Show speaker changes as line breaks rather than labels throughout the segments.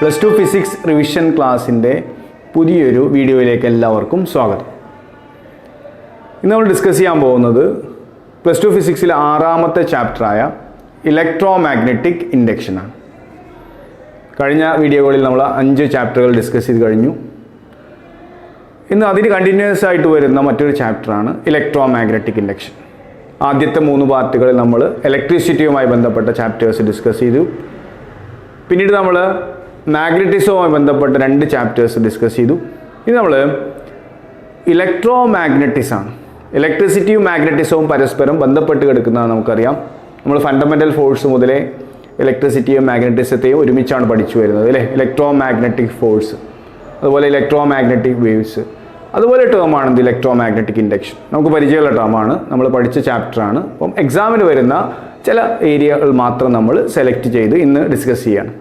Plus two physics revision ക്ലാസ്സിൻ്റെ പുതിയൊരു വീഡിയോയിലേക്ക് എല്ലാവർക്കും സ്വാഗതം. ഇന്ന് നമ്മൾ ഡിസ്കസ് ചെയ്യാൻ പോകുന്നത് പ്ലസ് ടു ഫിസിക്സിലെ 6ാമത്തെ ചാപ്റ്ററായ ഇലക്ട്രോ മാഗ്നറ്റിക് ഇൻഡക്ഷനാണ്. കഴിഞ്ഞ വീഡിയോകളിൽ നമ്മൾ 5 ചാപ്റ്ററുകൾ ഡിസ്കസ് ചെയ്ത് കഴിഞ്ഞു. ഇന്ന് അതിന് കണ്ടിന്യൂസ് ആയിട്ട് വരുന്ന മറ്റൊരു ചാപ്റ്ററാണ് ഇലക്ട്രോ മാഗ്നറ്റിക് ഇൻഡക്ഷൻ. ആദ്യത്തെ 3 പാർട്ടുകളിൽ നമ്മൾ ഇലക്ട്രിസിറ്റിയുമായി ബന്ധപ്പെട്ട ചാപ്റ്റേഴ്സ് ഡിസ്കസ് ചെയ്തു. പിന്നീട് നമ്മൾ മാഗ്നറ്റിസവുമായി ബന്ധപ്പെട്ട 2 ചാപ്റ്റേഴ്സ് ഡിസ്കസ് ചെയ്തു. ഇനി നമ്മൾ ഇലക്ട്രോ മാഗ്നറ്റിസാണ്. ഇലക്ട്രിസിറ്റിയും മാഗ്നറ്റിസവും പരസ്പരം ബന്ധപ്പെട്ട് കിടക്കുന്നതാണ് നമുക്കറിയാം. നമ്മൾ ഫണ്ടമെൻ്റൽ ഫോഴ്സ് മുതലേ ഇലക്ട്രിസിറ്റിയും മാഗ്നറ്റിസത്തെയും ഒരുമിച്ചാണ് പഠിച്ചു വരുന്നത് അല്ലേ. ഇലക്ട്രോ മാഗ്നറ്റിക് ഫോഴ്സ്, അതുപോലെ ഇലക്ട്രോ മാഗ്നറ്റിക് വേവ്സ്, അതുപോലെ ടേമാണ് ഇത് ഇലക്ട്രോ മാഗ്നറ്റിക് ഇൻഡക്ഷൻ. നമുക്ക് പരിചയമുള്ള ടേമാണ്, നമ്മൾ പഠിച്ച ചാപ്റ്ററാണ്. അപ്പം എക്സാമിന് വരുന്ന ചില ഏരിയകൾ മാത്രം നമ്മൾ സെലക്ട് ചെയ്ത് ഇന്ന് ഡിസ്കസ് ചെയ്യാണ്.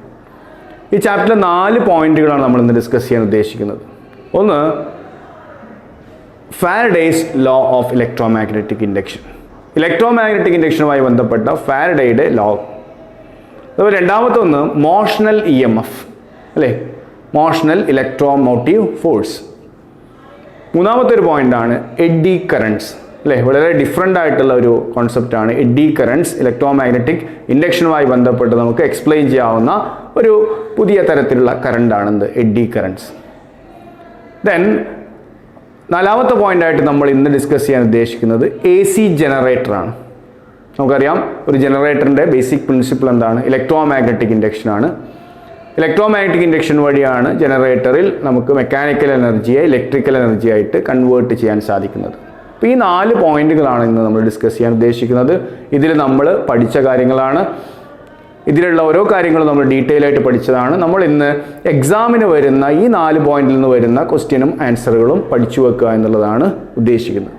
ഈ ചാപ്റ്ററിലെ 4 പോയിന്റുകളാണ് നമ്മൾ ഇന്ന് ഡിസ്കസ് ചെയ്യാൻ ഉദ്ദേശിക്കുന്നത്. ഒന്ന്, Faraday's law of electromagnetic induction, electromagnetic ഇൻഡക്ഷനുമായി ബന്ധപ്പെട്ട ഫാരഡേയുടെ ലോ. അതുപോലെ രണ്ടാമത്തെ ഒന്ന് മോഷണൽ EMF അല്ലേ, മോഷണൽ ഇലക്ട്രോമോട്ടീവ് ഫോഴ്സ്. മൂന്നാമത്തെ ഒരു പോയിന്റാണ് എഡ്ഡി കറൻറ്റ്സ് അല്ലേ, വളരെ ഡിഫറെൻ്റ് ആയിട്ടുള്ള ഒരു കോൺസെപ്റ്റാണ് എഡ്ഡി കറൻറ്റ്സ്. ഇലക്ട്രോ മാഗ്നറ്റിക് ഇൻഡക്ഷനുമായി ബന്ധപ്പെട്ട് നമുക്ക് എക്സ്പ്ലെയിൻ ചെയ്യാവുന്ന ഒരു പുതിയ തരത്തിലുള്ള കറണ്ടാണെന്ത് എഡ്ഡി കറൻറ്റ്സ്. ദെൻ 4ാമത്തെ പോയിൻ്റായിട്ട് നമ്മൾ ഇന്ന് ഡിസ്കസ് ചെയ്യാൻ ഉദ്ദേശിക്കുന്നത് AC ജനറേറ്ററാണ്. നമുക്കറിയാം ഒരു ജനറേറ്ററിൻ്റെ ബേസിക് പ്രിൻസിപ്പിൾ എന്താണ്, ഇലക്ട്രോ മാഗ്നറ്റിക് ഇൻഡക്ഷനാണ്. ഇലക്ട്രോ മാഗ്നറ്റിക് ഇൻഡക്ഷൻ വഴിയാണ് ജനറേറ്ററിൽ നമുക്ക് മെക്കാനിക്കൽ എനർജിയെ ഇലക്ട്രിക്കൽ എനർജി ആയിട്ട് കൺവേർട്ട് ചെയ്യാൻ സാധിക്കുന്നത്. അപ്പോൾ ഈ 4 പോയിന്റുകളാണ് ഇന്ന് നമ്മൾ ഡിസ്കസ് ചെയ്യാൻ ഉദ്ദേശിക്കുന്നത്. ഇതിൽ നമ്മൾ പഠിച്ച കാര്യങ്ങളാണ്, ഇതിലുള്ള ഓരോ കാര്യങ്ങളും നമ്മൾ ഡീറ്റെയിൽ ആയിട്ട് പഠിച്ചതാണ്. നമ്മൾ ഇന്ന് എക്സാമിന് വരുന്ന ഈ 4 പോയിന്റിൽ നിന്ന് വരുന്ന ക്വസ്റ്റ്യനും ആൻസറുകളും പഠിച്ചു വെക്കുക എന്നുള്ളതാണ് ഉദ്ദേശിക്കുന്നത്.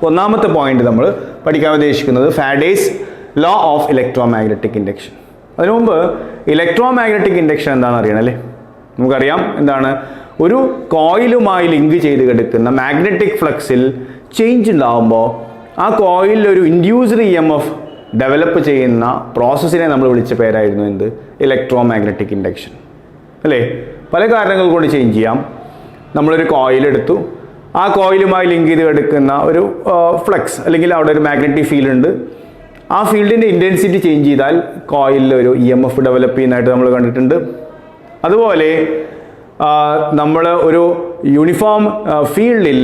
ഒന്നാമത്തെ പോയിന്റ് നമ്മൾ പഠിക്കാൻ ഉദ്ദേശിക്കുന്നത് Faraday's law of electromagnetic induction. അതിനു മുമ്പ് ഇലക്ട്രോ മാഗ്നറ്റിക് ഇൻഡക്ഷൻ എന്താണെന്ന് അറിയണം അല്ലേ. നമുക്കറിയാം എന്താണ്, ഒരു കോയിലുമായി ലിങ്ക് ചെയ്ത് കിടക്കുന്ന മാഗ്നറ്റിക് ഫ്ലക്സിൽ ചേഞ്ച് ഉണ്ടാകുമ്പോൾ ആ കോയിലിൽ ഒരു ഇൻഡ്യൂസ്ഡ് EMF ഡെവലപ്പ് ചെയ്യുന്ന പ്രോസസ്സിനെ നമ്മൾ വിളിച്ച പേരായിരുന്നു എന്ത്, ഇലക്ട്രോ മാഗ്നറ്റിക് ഇൻഡക്ഷൻ അല്ലേ. പല കാരണങ്ങൾ കൊണ്ട് ചേഞ്ച് ചെയ്യാം. നമ്മളൊരു കോയിലെടുത്തു, ആ കോയിലുമായി ലിങ്ക് ചെയ്ത് കിടക്കുന്ന ഒരു ഫ്ലക്സ് അല്ലെങ്കിൽ അവിടെ ഒരു മാഗ്നറ്റിക് ഫീൽഡ് ഉണ്ട്. ആ ഫീൽഡിൻ്റെ ഇൻറ്റൻസിറ്റി ചേഞ്ച് ചെയ്താൽ കോയിലിൽ ഒരു EMF ഡെവലപ്പ് ചെയ്യുന്നതായിട്ട് നമ്മൾ കണ്ടിട്ടുണ്ട്. അതുപോലെ നമ്മൾ ഒരു യൂണിഫോം ഫീൽഡിൽ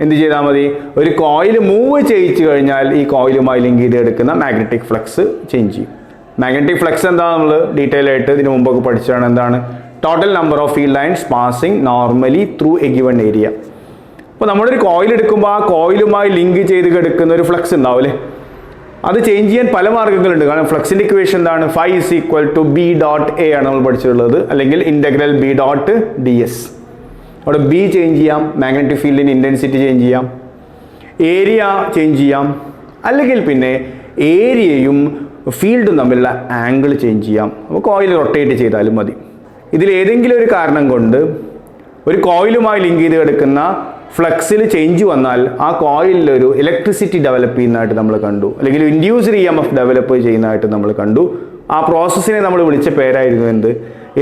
എന്ത് ചെയ്താൽ മതി, ഒരു കോയിൽ മൂവ് ചെയ്യിച്ചു കഴിഞ്ഞാൽ ഈ കോയിലുമായി ലിങ്ക് ചെയ്ത് എടുക്കുന്ന മാഗ്നറ്റിക് ഫ്ലക്സ് ചേഞ്ച് ചെയ്യും. മാഗ്നറ്റിക് ഫ്ലക്സ് എന്താ നമ്മൾ ഡീറ്റെയിൽ ആയിട്ട് ഇതിനു മുമ്പൊക്കെ പഠിച്ചതാണ്. എന്താണ്, total number of field lines passing normally through A given area. അപ്പോൾ നമ്മളൊരു കോയിൽ എടുക്കുമ്പോൾ ആ കോയിലുമായി ലിങ്ക് ചെയ്ത് കിടക്കുന്ന ഒരു ഫ്ലക്സ് ഉണ്ടാവും അല്ലേ. അത് ചേഞ്ച് ചെയ്യാൻ പല മാർഗ്ഗങ്ങളുണ്ട്. കാരണം ഫ്ലക്സിൻ്റെ ഇക്വേഷൻ എന്താണ്, φ = B.A ആണ് നമ്മൾ പഠിച്ചിട്ടുള്ളത്, അല്ലെങ്കിൽ ഇൻ്റഗ്രൽ B.ds. അവിടെ B ചേഞ്ച് ചെയ്യാം, മാഗ്നറ്റിക് ഫീൽഡിൻ്റെ ഇൻറ്റൻസിറ്റി ചേഞ്ച് ചെയ്യാം, ഏരിയ ചേഞ്ച് ചെയ്യാം, അല്ലെങ്കിൽ പിന്നെ ഏരിയയും ഫീൽഡും തമ്മിലുള്ള ആംഗിൾ ചേഞ്ച് ചെയ്യാം. അപ്പോൾ കോയിൽ റൊട്ടേറ്റ് ചെയ്താലും മതി. ഇതിലേതെങ്കിലും ഒരു കാരണം കൊണ്ട് ഒരു കോയിലുമായി ലിങ്ക് ചെയ്ത് കിടക്കുന്ന ഫ്ലക്സിൽ ചേഞ്ച് വന്നാൽ ആ കോയിലൊരു ഇലക്ട്രിസിറ്റി ഡെവലപ്പ് ചെയ്യുന്നതായിട്ട് നമ്മൾ കണ്ടു, അല്ലെങ്കിൽ ഇൻഡ്യൂസ്ഡ് EMF ഡെവലപ്പ് ചെയ്യുന്നതായിട്ട് നമ്മൾ കണ്ടു. ആ പ്രോസസ്സിനെ നമ്മൾ വിളിച്ച പേരായിരുന്നു എന്ത്,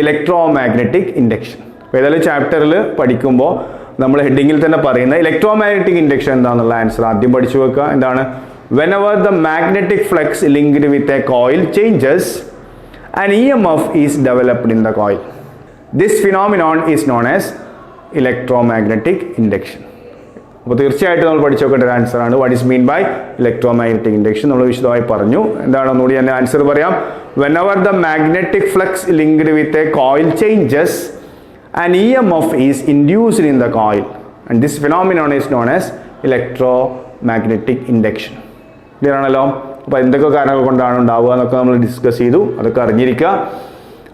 ഇലക്ട്രോ മാഗ്നറ്റിക് ഇൻഡക്ഷൻ. അപ്പോൾ ഏതായാലും ചാപ്റ്ററിൽ പഠിക്കുമ്പോൾ നമ്മൾ ഹെഡിങ്ങിൽ തന്നെ പറയുന്ന ഇലക്ട്രോ മാഗ്നറ്റിക് ഇൻഡക്ഷൻ എന്താണെന്നുള്ള ആൻസർ ആദ്യം പഠിച്ചു വെക്കുക. എന്താണ്, whenever the magnetic flux linked with a coil changes, an EMF is developed in the coil. This phenomenon is known as electromagnetic induction. അപ്പോൾ തീർച്ചയായിട്ടും നമ്മൾ പഠിച്ചു നോക്കേണ്ട ഒരു ആൻസറാണ് what is mean by electromagnetic induction. നമ്മൾ വിശദമായി പറഞ്ഞു. എന്താണ് ഒന്നുകൂടി ഞാൻ ആൻസർ പറയാം. whenever the magnetic flux linked with a coil changes, an EMF is induced in the coil and this phenomenon is known as electromagnetic induction. Clear ആണല്ലോ. അപ്പോൾ എന്തൊക്കെ കാരണങ്ങൾ കൊണ്ടാണ് ഉണ്ടാവുക എന്നൊക്കെ നമ്മൾ ഡിസ്കസ് ചെയ്തു, അതൊക്കെ അറിഞ്ഞിരിക്കുക.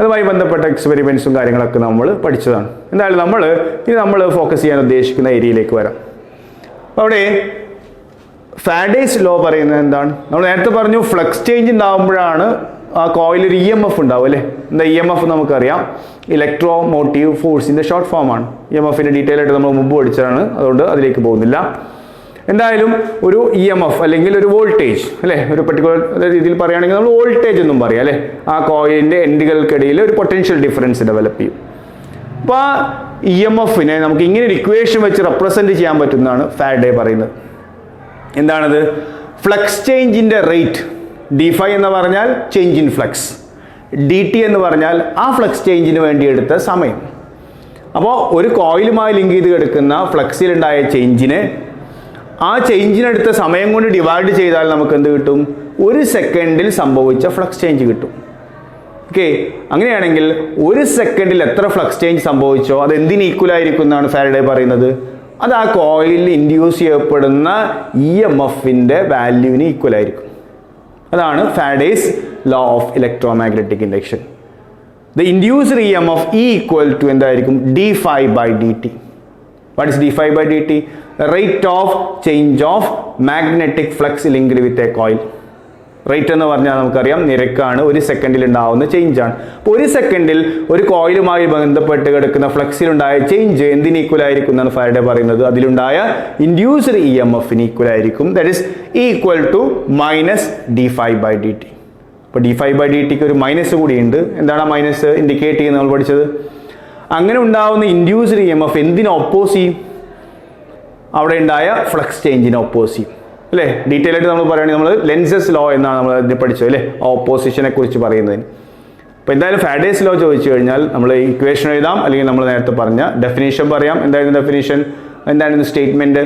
അതുമായി ബന്ധപ്പെട്ട എക്സ്പെരിമെൻറ്റ്സും കാര്യങ്ങളൊക്കെ നമ്മൾ പഠിച്ചതാണ്. എന്തായാലും നമ്മൾ ഫോക്കസ് ചെയ്യാൻ ഉദ്ദേശിക്കുന്ന ഏരിയയിലേക്ക് വരാം. അപ്പോൾ അവിടെ ഫാരഡേയ്സ് ലോ പറയുന്നത് എന്താണ്, നമ്മൾ നേരത്തെ പറഞ്ഞു ഫ്ലക്സ് ചേഞ്ച് ഉണ്ടാകുമ്പോഴാണ് ആ കോയിലൊരു EMF ഉണ്ടാവും അല്ലേ. എന്താ EMF നമുക്കറിയാം, ഇലക്ട്രോമോട്ടീവ് ഫോഴ്സിൻ്റെ ഷോർട്ട് ഫോമാണ്. EMFൻ്റെ ഡീറ്റെയിൽ ആയിട്ട് നമ്മൾ മുമ്പ് പഠിച്ചതാണ്, അതുകൊണ്ട് അതിലേക്ക് പോകുന്നില്ല. എന്തായാലും ഒരു EMF അല്ലെങ്കിൽ ഒരു വോൾട്ടേജ് അല്ലേ, ഒരു പെർട്ടിക്കുലർ രീതിയിൽ പറയുകയാണെങ്കിൽ നമ്മൾ വോൾട്ടേജ് എന്നും പറയാം അല്ലേ, ആ കോയിലിൻ്റെ എൻഡുകൾക്കിടയിൽ ഒരു പൊട്ടൻഷ്യൽ ഡിഫറൻസ് ഡെവലപ്പ് ചെയ്യും. അപ്പോൾ ആ EMFനെ നമുക്ക് ഇങ്ങനെ ഒരു ഇക്വേഷൻ വെച്ച് റെപ്രസെൻറ്റ് ചെയ്യാൻ പറ്റുന്നതാണ് ഫാരഡേ പറയുന്നത്. എന്താണത്? ഫ്ലക്സ് ചേഞ്ചിൻ്റെ റേറ്റ് d∅ എന്ന് പറഞ്ഞാൽ ചേഞ്ച് ഇൻ ഫ്ലക്സ്, dt എന്ന് പറഞ്ഞാൽ ആ ഫ്ലക്സ് ചേഞ്ചിന് വേണ്ടി എടുത്ത സമയം. അപ്പോൾ ഒരു കോയിലുമായി ലിങ്ക് ചെയ്ത് കിടക്കുന്ന ഫ്ലക്സിലുണ്ടായ ചേഞ്ചിനെ ആ ചേഞ്ചിനെടുത്ത സമയം കൊണ്ട് ഡിവൈഡ് ചെയ്താൽ നമുക്ക് എന്ത് കിട്ടും? 1 സെക്കൻഡിൽ സംഭവിച്ച ഫ്ലക്സ് ചേഞ്ച് കിട്ടും. ഓക്കെ, അങ്ങനെയാണെങ്കിൽ 1 സെക്കൻഡിൽ എത്ര ഫ്ലക്സ് ചേഞ്ച് സംഭവിച്ചോ അത് എന്തിന് ഈക്വൽ ആയിരിക്കും എന്നാണ് ഫാരഡേ പറയുന്നത്? അത് ആ കോയിലിൽ ഇൻഡ്യൂസ് ചെയ്യപ്പെടുന്ന EMFന്റെ വാല്യൂവിന് ഈക്വൽ ആയിരിക്കും. അതാണ് Faraday's law of electromagnetic induction. The induced EMF equal to എന്തായിരിക്കും? d∅ by dt. What is d∅ by dt? Rate of change of magnetic flux linked with a coil. Rate എന്ന് പറഞ്ഞാൽ നമുക്കറിയാം നിരക്കാണ്, 1 സെക്കൻഡിൽ ഉണ്ടാവുന്ന ചേഞ്ചാണ്. അപ്പോൾ 1 സെക്കൻഡിൽ ഒരു കോയിലുമായി ബന്ധപ്പെട്ട് കിടക്കുന്ന ഫ്ലക്സിലുണ്ടായ ചേഞ്ച് എന്തിന് ഈക്വൽ ആയിരിക്കും എന്നാണ് ഫാരഡേ പറയുന്നത്? അതിലുണ്ടായ ഇൻഡ്യൂസ്ഡ് EMFന് ഈക്വൽ ആയിരിക്കും. That is equal to -d∅ by dt. അപ്പോൾ d∅ by dt ഒരു മൈനസ് കൂടിയുണ്ട്. എന്താണ് ആ മൈനസ് ഇൻഡിക്കേറ്റ് ചെയ്യുന്നത് നമ്മൾ പഠിച്ചത്? അങ്ങനെ ഉണ്ടാവുന്ന ഇൻഡ്യൂസ്ഡ് EMF എന്തിനെ ഒപ്പോസ് ചെയ്യും? അവിടെ ഉണ്ടായ ഫ്ലക്സ് ചേഞ്ചിനെ ഒപ്പോസ് ചെയ്യും അല്ലേ. ഡീറ്റെയിൽ ആയിട്ട് നമ്മൾ പറയുകയാണെങ്കിൽ നമ്മൾ ലെൻസസ് ലോ എന്നാണ് നമ്മൾ അതിനെ പഠിച്ചത് അല്ലേ, ഓപ്പോസിഷനെ കുറിച്ച് പറയുന്നതിന്. അപ്പോൾ എന്തായാലും ഫാരഡേസ് ലോ ചോദിച്ചു കഴിഞ്ഞാൽ നമ്മൾ ഇക്വേഷൻ എഴുതാം, അല്ലെങ്കിൽ നമ്മൾ നേരത്തെ പറഞ്ഞ ഡെഫിനേഷൻ പറയാം. എന്തായിരുന്നു ഡെഫിനേഷൻ? എന്തായിരുന്നു statement?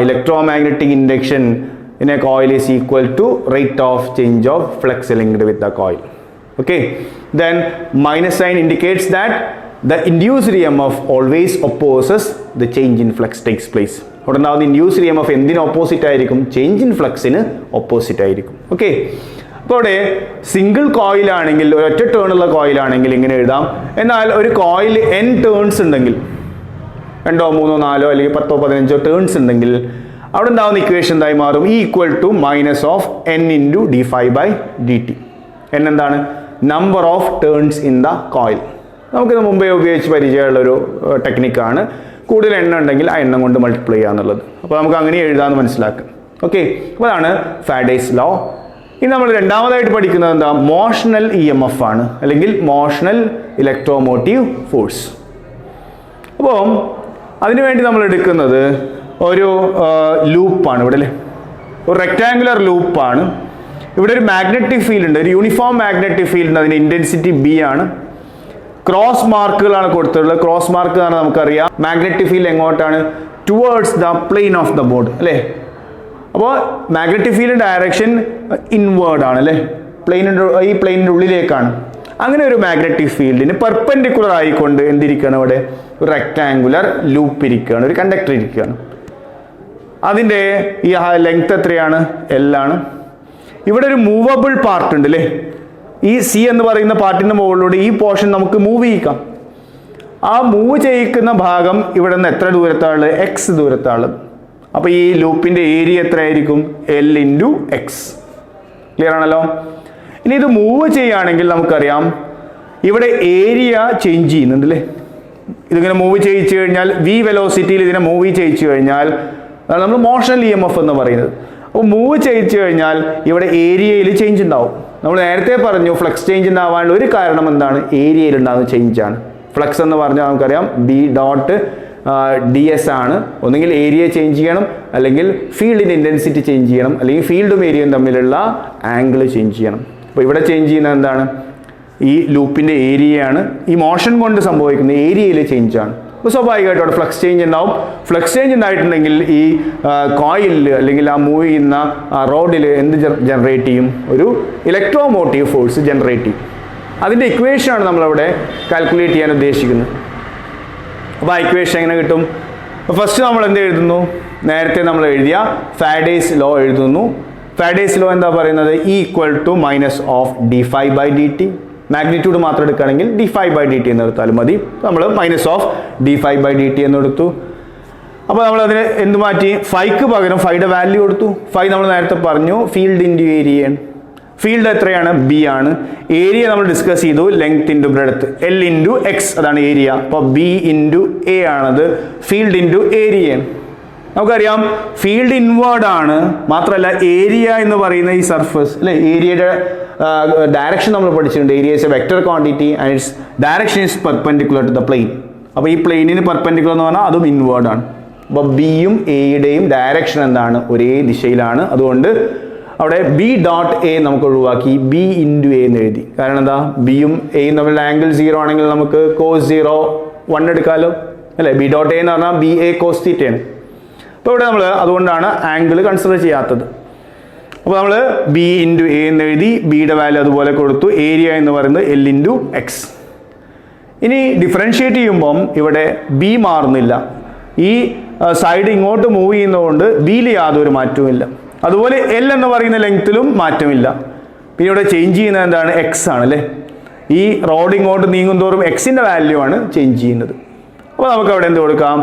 Electromagnetic induction in a coil is equal to rate of change of flux linked with the coil. Okay, then minus sign indicates that the induced EMF always opposes the change in flux takes place. അവിടെ ഉണ്ടാകുന്ന induced EMF എന്തിന് opposite ആയിരിക്കും? Change in ഫ്ലക്സിന് opposite ആയിരിക്കും. Okay, അപ്പോൾ അവിടെ single കോയിലാണെങ്കിൽ, ഒരൊറ്റ ടേണുള്ള കോയിലാണെങ്കിൽ ഇങ്ങനെ എഴുതാം. എന്നാൽ ഒരു കോയിൽ n ടേൺസ് ഉണ്ടെങ്കിൽ, 2, 3, 4 അല്ലെങ്കിൽ 10, 15 ടേൺസ് ഉണ്ടെങ്കിൽ അവിടെ ഉണ്ടാകുന്ന ഇക്വേഷൻ എന്തായി മാറും? Equal to -n × d∅ by dt. n എന്താണ്? Number of turns in the coil. നമുക്കിത് മുമ്പേ ഉപയോഗിച്ച് പരിചയമുള്ളൊരു ടെക്നിക്കാണ്. കൂടുതൽ എണ്ണം ഉണ്ടെങ്കിൽ ആ എണ്ണം കൊണ്ട് മൾട്ടിപ്ലൈ ചെയ്യുക എന്നുള്ളത്. അപ്പോൾ നമുക്ക് അങ്ങനെ എഴുതാമെന്ന് മനസ്സിലാക്കാം. ഓക്കെ, അപ്പോൾ അതാണ് ഫാരഡേസ് ലോ. ഇനി നമ്മൾ രണ്ടാമതായിട്ട് പഠിക്കുന്നത് എന്താ? മോഷണൽ EMF ആണ്, അല്ലെങ്കിൽ മോഷണൽ ഇലക്ട്രോമോട്ടീവ് ഫോഴ്സ്. അപ്പോൾ അതിനുവേണ്ടി നമ്മൾ എടുക്കുന്നത് ഒരു ലൂപ്പാണ് ഇവിടെ അല്ലേ, ഒരു റെക്റ്റാങ്കുലർ ലൂപ്പാണ്. ഇവിടെ ഒരു മാഗ്നറ്റിക് ഫീൽഡ് ഉണ്ട്, ഒരു യൂണിഫോം മാഗ്നറ്റിക് ഫീൽഡ് ഉണ്ട്. അതിൻ്റെ ഇൻറ്റൻസിറ്റി B ആണ്. ക്രോസ് മാർക്കുകളാണ് കൊടുത്തിട്ടുള്ളത്. ക്രോസ് മാർക്ക് ആണ് നമുക്കറിയാം മാഗ്നറ്റിക് ഫീൽഡ് എങ്ങോട്ടാണ്? Towards the plain of the board അല്ലേ. അപ്പോൾ മാഗ്നറ്റിക് ഫീൽഡ് ഡയറക്ഷൻ ഇൻവേർഡ് ആണ് അല്ലേ, ഈ പ്ലെയിനിൻ്റെ ഉള്ളിലേക്കാണ്. അങ്ങനെ ഒരു മാഗ്നറ്റിക് ഫീൽഡിന് പെർപെൻഡിക്കുലർ ആയിക്കൊണ്ട് എന്തിരിക്കുകയാണ്? ഇവിടെ ഒരു റെക്റ്റാങ്കുലർ ലൂപ്പ് ഇരിക്കുകയാണ്, ഒരു കണ്ടക്ടർ ഇരിക്കുകയാണ്. അതിൻ്റെ ഈ ലെങ്ത് എത്രയാണ്? L ആണ്. ഇവിടെ ഒരു മൂവബിൾ പാർട്ട് ഉണ്ട് അല്ലേ, ഈ C എന്ന് പറയുന്ന പാർട്ടിൻ്റെ മുകളിലൂടെ ഈ പോർഷൻ നമുക്ക് മൂവ് ചെയ്യിക്കാം. ആ മൂവ് ചെയ്യിക്കുന്ന ഭാഗം ഇവിടെ നിന്ന് എത്ര ദൂരത്താണുള്ളത്? X ദൂരത്താണുള്ളത്. അപ്പോൾ ഈ ലൂപ്പിൻ്റെ ഏരിയ എത്രയായിരിക്കും? L × X. ക്ലിയർ ആണല്ലോ. ഇനി ഇത് മൂവ് ചെയ്യുകയാണെങ്കിൽ നമുക്കറിയാം ഇവിടെ ഏരിയ ചേഞ്ച് ചെയ്യുന്നുണ്ട് അല്ലേ. ഇതിങ്ങനെ മൂവ് ചെയ്യിച്ചു കഴിഞ്ഞാൽ V വെലോസിറ്റിയിൽ ഇതിനെ മൂവ് ചെയ്യിച്ചു കഴിഞ്ഞാൽ അതാണ് നമ്മൾ മോഷണൽ EMF എന്ന് പറയുന്നത്. അപ്പോൾ മൂവ് ചെയ്യിച്ചു കഴിഞ്ഞാൽ ഇവിടെ ഏരിയയിൽ ചേഞ്ച് ഉണ്ടാവും. നമ്മൾ നേരത്തെ പറഞ്ഞു ഫ്ലക്സ് ചേഞ്ച് ഉണ്ടാവാനുള്ള ഒരു കാരണം എന്താണ്? ഏരിയയിൽ ഉണ്ടാകുന്ന ചേഞ്ചാണ്. ഫ്ലക്സ് എന്ന് പറഞ്ഞാൽ നമുക്കറിയാം B.ds ആണ്. ഒന്നുകിൽ ഏരിയ ചേഞ്ച് ചെയ്യണം, അല്ലെങ്കിൽ ഫീൽഡിൻ്റെ ഇൻറ്റൻസിറ്റി ചേഞ്ച് ചെയ്യണം, അല്ലെങ്കിൽ ഫീൽഡും ഏരിയയും തമ്മിലുള്ള ആംഗിൾ ചേഞ്ച് ചെയ്യണം. അപ്പോൾ ഇവിടെ ചേഞ്ച് ചെയ്യുന്നത് എന്താണ്? ഈ ലൂപ്പിൻ്റെ ഏരിയയാണ്. ഈ മോഷൻ കൊണ്ട് സംഭവിക്കുന്ന ഏരിയയിലെ ചേഞ്ചാണ്. അപ്പോൾ സ്വാഭാവികമായിട്ടും അവിടെ ഫ്ലക്സ് ചേഞ്ച് ഉണ്ടാവും. ഫ്ലക്സ് ചേഞ്ച് ഉണ്ടായിട്ടുണ്ടെങ്കിൽ ഈ കോയിലിൽ അല്ലെങ്കിൽ ആ മൂവ് ചെയ്യുന്ന റോഡിൽ എന്ത് ജനറേറ്റ് ചെയ്യും? ഒരു ഇലക്ട്രോമോട്ടീവ് ഫോഴ്സ് ജനറേറ്റ് ചെയ്യും. അതിൻ്റെ ഇക്വേഷനാണ് നമ്മളവിടെ കാൽക്കുലേറ്റ് ചെയ്യാൻ ഉദ്ദേശിക്കുന്നത്. അപ്പോൾ ആ ഇക്വേഷൻ എങ്ങനെ കിട്ടും? ഫസ്റ്റ് നമ്മൾ എന്ത് എഴുതുന്നു? നേരത്തെ നമ്മൾ എഴുതിയ ഫാരഡേസ് ലോ എഴുതുന്നു. ഫാരഡേസ് ലോ എന്താ പറയുന്നത്? Equal to -d∅ by dt. Magnitude മാത്രം എടുക്കുകയാണെങ്കിൽ d∅ by dt എന്ന് എടുത്താലും മതി. നമ്മൾ -d∅ by dt എന്ന് എടുത്തു. അപ്പോൾ നമ്മൾ അതിന് എന്ത് മാറ്റി? ഫൈക്ക് പകരം ഫൈയുടെ വാല്യൂ കൊടുത്തു. ഫൈ നമ്മൾ നേരത്തെ പറഞ്ഞു ഫീൽഡ് ഇൻറ്റു ഏരിയയാണ്. ഫീൽഡ് എത്രയാണ്? B ആണ്. ഏരിയ നമ്മൾ ഡിസ്കസ് ചെയ്തു, length into breadth, L × X അതാണ് ഏരിയ. അപ്പോൾ B × A ആണത്, ഫീൽഡ് ഇൻറ്റു ഏരിയയാണ്. നമുക്കറിയാം ഫീൽഡ് ഇൻവേർഡ് ആണ്, മാത്രമല്ല ഏരിയ എന്ന് പറയുന്ന ഈ സർഫസ് അല്ലെ, ഏരിയയുടെ ഡയറക്ഷൻ നമ്മൾ പഠിച്ചിട്ടുണ്ട്. Area is a vector quantity and its direction is perpendicular to the plane. അപ്പോൾ ഈ പ്ലെയിനിന് പെർപെൻഡിക്കുലർ എന്ന് പറഞ്ഞാൽ അതും ഇൻവേർഡ് ആണ്. അപ്പോൾ ബിയും എയുടെയും ഡയറക്ഷൻ എന്താണ്? ഒരേ ദിശയിലാണ്. അതുകൊണ്ട് അവിടെ ബി ഡോട്ട് എ നമുക്ക് ഒഴിവാക്കി ബി ഇൻറ്റു എ എന്ന് എഴുതി. കാരണം എന്താ? ബിയും എയും തമ്മിലുള്ള ആംഗിൾ 0 ആണെങ്കിൽ നമുക്ക് cos 0 1 എടുക്കാമല്ലോ അല്ലേ? ബി ഡോട്ട് എ എന്ന് പറഞ്ഞാൽ ബി എ കോസ് തീറ്റയാണ്. അപ്പോൾ ഇവിടെ നമ്മൾ അതുകൊണ്ടാണ് ആംഗിൾ കൺസിഡർ ചെയ്യാത്തത്. അപ്പോൾ നമ്മൾ ബി ഇൻറ്റു എ എന്ന് എഴുതി, ബിയുടെ വാല്യൂ അതുപോലെ കൊടുത്തു. ഏരിയ എന്ന് പറയുന്നത് എൽ ഇൻറ്റു എക്സ്. ഇനി ഡിഫറൻഷ്യേറ്റ് ചെയ്യുമ്പം ഇവിടെ ബി മാറുന്നില്ല. ഈ സൈഡ് ഇങ്ങോട്ട് മൂവ് ചെയ്യുന്നതുകൊണ്ട് ബിയിൽ യാതൊരു മാറ്റവുമില്ല. അതുപോലെ എൽ എന്ന് പറയുന്ന ലെങ്ത്തിലും മാറ്റമില്ല. പിന്നെ ഇവിടെ ചേഞ്ച് ചെയ്യുന്നത് എന്താണ്? എക്സ് ആണ് അല്ലേ? ഈ റോഡ് ഇങ്ങോട്ട് നീങ്ങുന്തോറും എക്സിൻ്റെ വാല്യൂ ആണ് ചേഞ്ച് ചെയ്യുന്നത്. അപ്പോൾ നമുക്ക് അവിടെ എന്ത് കൊടുക്കാം?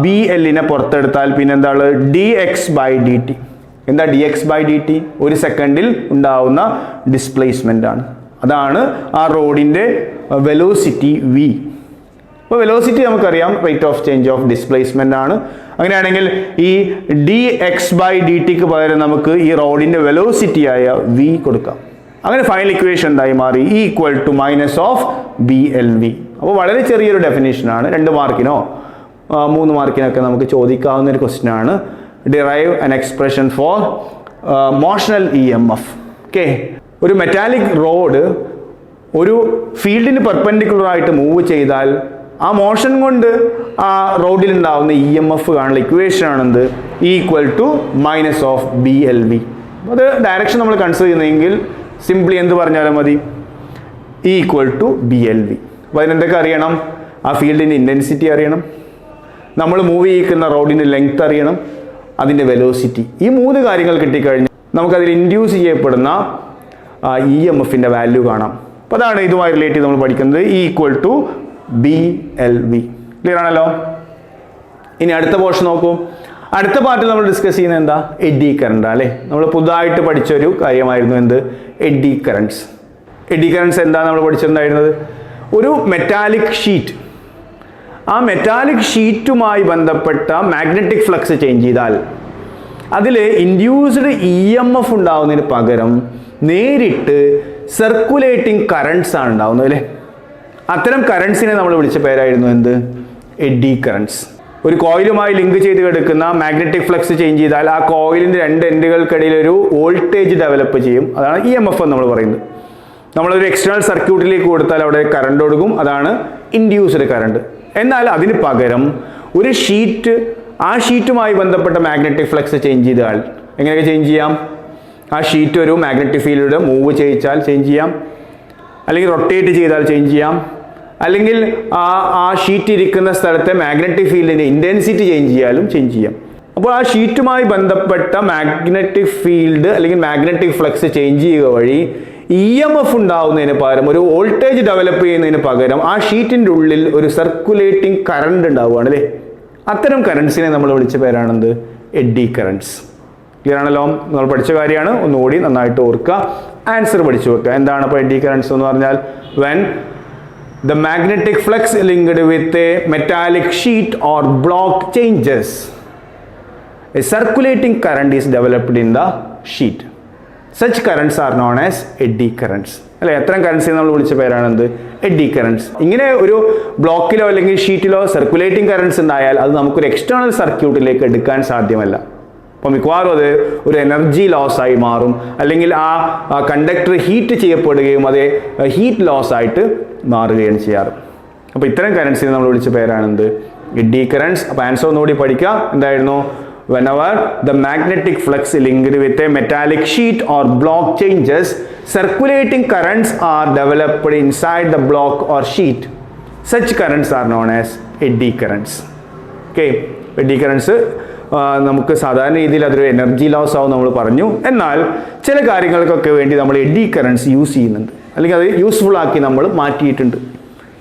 ബി എല്ലിനെ പുറത്തെടുത്താൽ പിന്നെ എന്താണ്? D X by D T. എന്താ D X by D T? ഒരു സെക്കൻഡിൽ ഉണ്ടാവുന്ന ഡിസ്പ്ലേസ്മെൻ്റ് ആണ്. അതാണ് ആ റോഡിൻ്റെ വെലോസിറ്റി വി. അപ്പോൾ വെലോസിറ്റി നമുക്കറിയാം rate of change of displacement ആണ്. അങ്ങനെയാണെങ്കിൽ ഈ ഡി എക്സ് ബൈ ഡി ടിക്ക് പകരം നമുക്ക് ഈ റോഡിൻ്റെ വെലോസിറ്റി ആയ വി കൊടുക്കാം. അങ്ങനെ ഫൈനൽ ഇക്വേഷൻ എന്തായി മാറി? E equal to minus of B L V. അപ്പോൾ വളരെ ചെറിയൊരു ഡെഫിനേഷനാണ്. 2 മാർക്കിനോ 3 മാർക്കിനൊക്കെ നമുക്ക് ചോദിക്കാവുന്ന ഒരു ക്വസ്റ്റ്യൻ ആണ്. Derive an expression for motional E M F. Okay, ഒരു മെറ്റാലിക് റോഡ് ഒരു ഫീൽഡിന് പെർപെൻഡിക്കുലർ ആയിട്ട് മൂവ് ചെയ്താൽ ആ മോഷൻ കൊണ്ട് ആ റോഡിൽ ഉണ്ടാവുന്ന ഇ എം എഫ് കാണുന്ന ഇക്വേഷൻ ആണെന്ത്? E equal to minus of B L V. അത് ഡയറക്ഷൻ നമ്മൾ കൺസിഡർ ചെയ്യുന്നതെങ്കിൽ സിംപ്ലി എന്ത് പറഞ്ഞാലും മതി? E equal to B L V. അപ്പോൾ അതിനെന്തൊക്കെ അറിയണം? ആ ഫീൽഡിൻ്റെ ഇൻറ്റൻസിറ്റി അറിയണം, നമ്മൾ മൂവ് ചെയ്യിക്കുന്ന റോഡിൻ്റെ ലെങ്ത് അറിയണം, അതിൻ്റെ വെലോസിറ്റി. ഈ 3 കാര്യങ്ങൾ കിട്ടിക്കഴിഞ്ഞാൽ നമുക്കതിൽ ഇൻഡ്യൂസ് ചെയ്യപ്പെടുന്ന ഇ എം എഫിൻ്റെ വാല്യൂ കാണാം. അപ്പോൾ അതാണ് ഇതുമായി റിലേറ്റ് ചെയ്ത് നമ്മൾ പഠിക്കുന്നത്. E equal to B L V. Clear ആണല്ലോ? ഇനി അടുത്ത പോർഷൻ നോക്കൂ. അടുത്ത പാർട്ടിൽ നമ്മൾ ഡിസ്കസ് ചെയ്യുന്നത് എന്താ? എഡ്ഡി കറണ്ട് അല്ലേ? നമ്മൾ പുതുതായിട്ട് പഠിച്ചൊരു കാര്യമായിരുന്നു എന്ത്? Eddy currents. എഡ്ഡി കറണ്ട്സ് എന്താ നമ്മൾ പഠിച്ചിട്ടുണ്ടായിരുന്നത്? ഒരു മെറ്റാലിക് ഷീറ്റ്, ആ മെറ്റാലിക് ഷീറ്റുമായി ബന്ധപ്പെട്ട മാഗ്നറ്റിക് ഫ്ലക്സ് ചേഞ്ച് ചെയ്താൽ അതിൽ ഇൻഡ്യൂസ്ഡ് ഇ എം എഫ് ഉണ്ടാവുന്നതിന് പകരം നേരിട്ട് സർക്കുലേറ്റിംഗ് കറണ്ട്സ് ആണ് ഉണ്ടാവുന്നത് അല്ലേ? അത്തരം കറണ്ട്സിനെ നമ്മൾ വിളിച്ച പേരായിരുന്നു എന്ത്? Eddy currents. ഒരു കോയിലുമായി ലിങ്ക് ചെയ്ത് കിടക്കുന്ന മാഗ്നറ്റിക് ഫ്ലക്സ് ചേഞ്ച് ചെയ്താൽ ആ കോയിലിൻ്റെ 2 എൻഡുകൾക്കിടയിൽ ഒരു വോൾട്ടേജ് ഡെവലപ്പ് ചെയ്യും. അതാണ് ഇ എം എഫ് എന്ന് നമ്മൾ പറയുന്നത്. നമ്മളൊരു എക്സ്റ്റേണൽ സർക്യൂട്ടിലേക്ക് കൊടുത്താൽ അവിടെ കറണ്ട് കൊടുക്കും. അതാണ് ഇൻഡ്യൂസ്ഡ് കറണ്ട്. എന്നാൽ അതിന് പകരം ഒരു ഷീറ്റ്, ആ ഷീറ്റുമായി ബന്ധപ്പെട്ട മാഗ്നറ്റിക് ഫ്ലക്സ് ചേഞ്ച് ചെയ്താൽ എങ്ങനെയൊക്കെ ചേഞ്ച് ചെയ്യാം? ആ ഷീറ്റ് ഒരു മാഗ്നറ്റിക് ഫീൽഡ് മൂവ് ചെയ്യിച്ചാൽ ചേഞ്ച് ചെയ്യാം, അല്ലെങ്കിൽ റൊട്ടേറ്റ് ചെയ്താൽ ചേഞ്ച് ചെയ്യാം, അല്ലെങ്കിൽ ആ ഷീറ്റ് ഇരിക്കുന്ന സ്ഥലത്തെ മാഗ്നറ്റിക് ഫീൽഡിൻ്റെ ഇൻറ്റൻസിറ്റി ചേഞ്ച് ചെയ്യാലും ചേഞ്ച് ചെയ്യാം. അപ്പോൾ ആ ഷീറ്റുമായി ബന്ധപ്പെട്ട മാഗ്നറ്റിക് ഫീൽഡ് അല്ലെങ്കിൽ മാഗ്നറ്റിക് ഫ്ലക്സ് ചേഞ്ച് ചെയ്യുക വഴി ഇ എം എഫ് ഉണ്ടാവുന്നതിന് പകരം, ഒരു വോൾട്ടേജ് ഡെവലപ്പ് ചെയ്യുന്നതിന് പകരം ആ ഷീറ്റിൻ്റെ ഉള്ളിൽ ഒരു സർക്കുലേറ്റിംഗ് കറണ്ട് ഉണ്ടാവുകയാണ് അല്ലേ? അത്തരം കറണ്ട്സിനെ നമ്മൾ വിളിച്ച പേരാണെന്ത്? Eddy currents. ക്ലിയർ ആണല്ലോ? നമ്മൾ പഠിച്ച കാര്യമാണ്, ഒന്നുകൂടി നന്നായിട്ട് ഓർക്കുക. ആൻസർ പഠിച്ചു വെക്കുക. എന്താണ് അപ്പോൾ എഡ്ഡി കറണ്ട്സ് എന്ന് പറഞ്ഞാൽ? When the magnetic flux linked with a metallic sheet or block changes, a circulating current is developed in the sheet. Such currents are known as eddy currents. അല്ലെ? എത്രയും കറണ്ട്സിനെ നമ്മൾ വിളിച്ച പേരാണെന്ത്? Eddy currents. ഇങ്ങനെ ഒരു ബ്ലോക്കിലോ അല്ലെങ്കിൽ ഷീറ്റിലോ സർക്കുലേറ്റിംഗ് കറണ്ട്സ് ഉണ്ടായാൽ അത് നമുക്കൊരു എക്സ്റ്റേണൽ സർക്യൂട്ടിലേക്ക് എടുക്കാൻ സാധ്യമല്ല. അപ്പോൾ മിക്കവാറും അത് ഒരു എനർജി ലോസ് ആയി മാറും, അല്ലെങ്കിൽ ആ കണ്ടക്ടർ ഹീറ്റ് ചെയ്യപ്പെടുകയും അത് ഹീറ്റ് ലോസ് ആയിട്ട് മാറുകയാണ് ചെയ്യാറ്. അപ്പോൾ ഇത്തരം കറണ്ട്സിനെ നമ്മൾ വിളിച്ച പേരാണെന്ത്? Eddy currents. അപ്പോൾ ആൻസർ ഒന്നുകൂടി പഠിക്കാം. എന്തായിരുന്നു? whenever the magnetic flux linked with a metallic sheet or block changes, circulating currents are developed inside the block or sheet. Such currents are known as eddy currents. Okay, eddy currents നമുക്ക് സാധാരണ രീതിയിൽ അതൊരു energy loss ആവും നമ്മൾ പറഞ്ഞു. എന്നാൽ ചില കാര്യങ്ങൾക്കൊക്കെ വേണ്ടി നമ്മൾ എഡ്ഡി കറണ്ട്സ് യൂസ് ചെയ്യുന്നുണ്ട്, അല്ലെങ്കിൽ അത് യൂസ്ഫുൾ ആക്കി നമ്മൾ മാറ്റിയിട്ടുണ്ട്.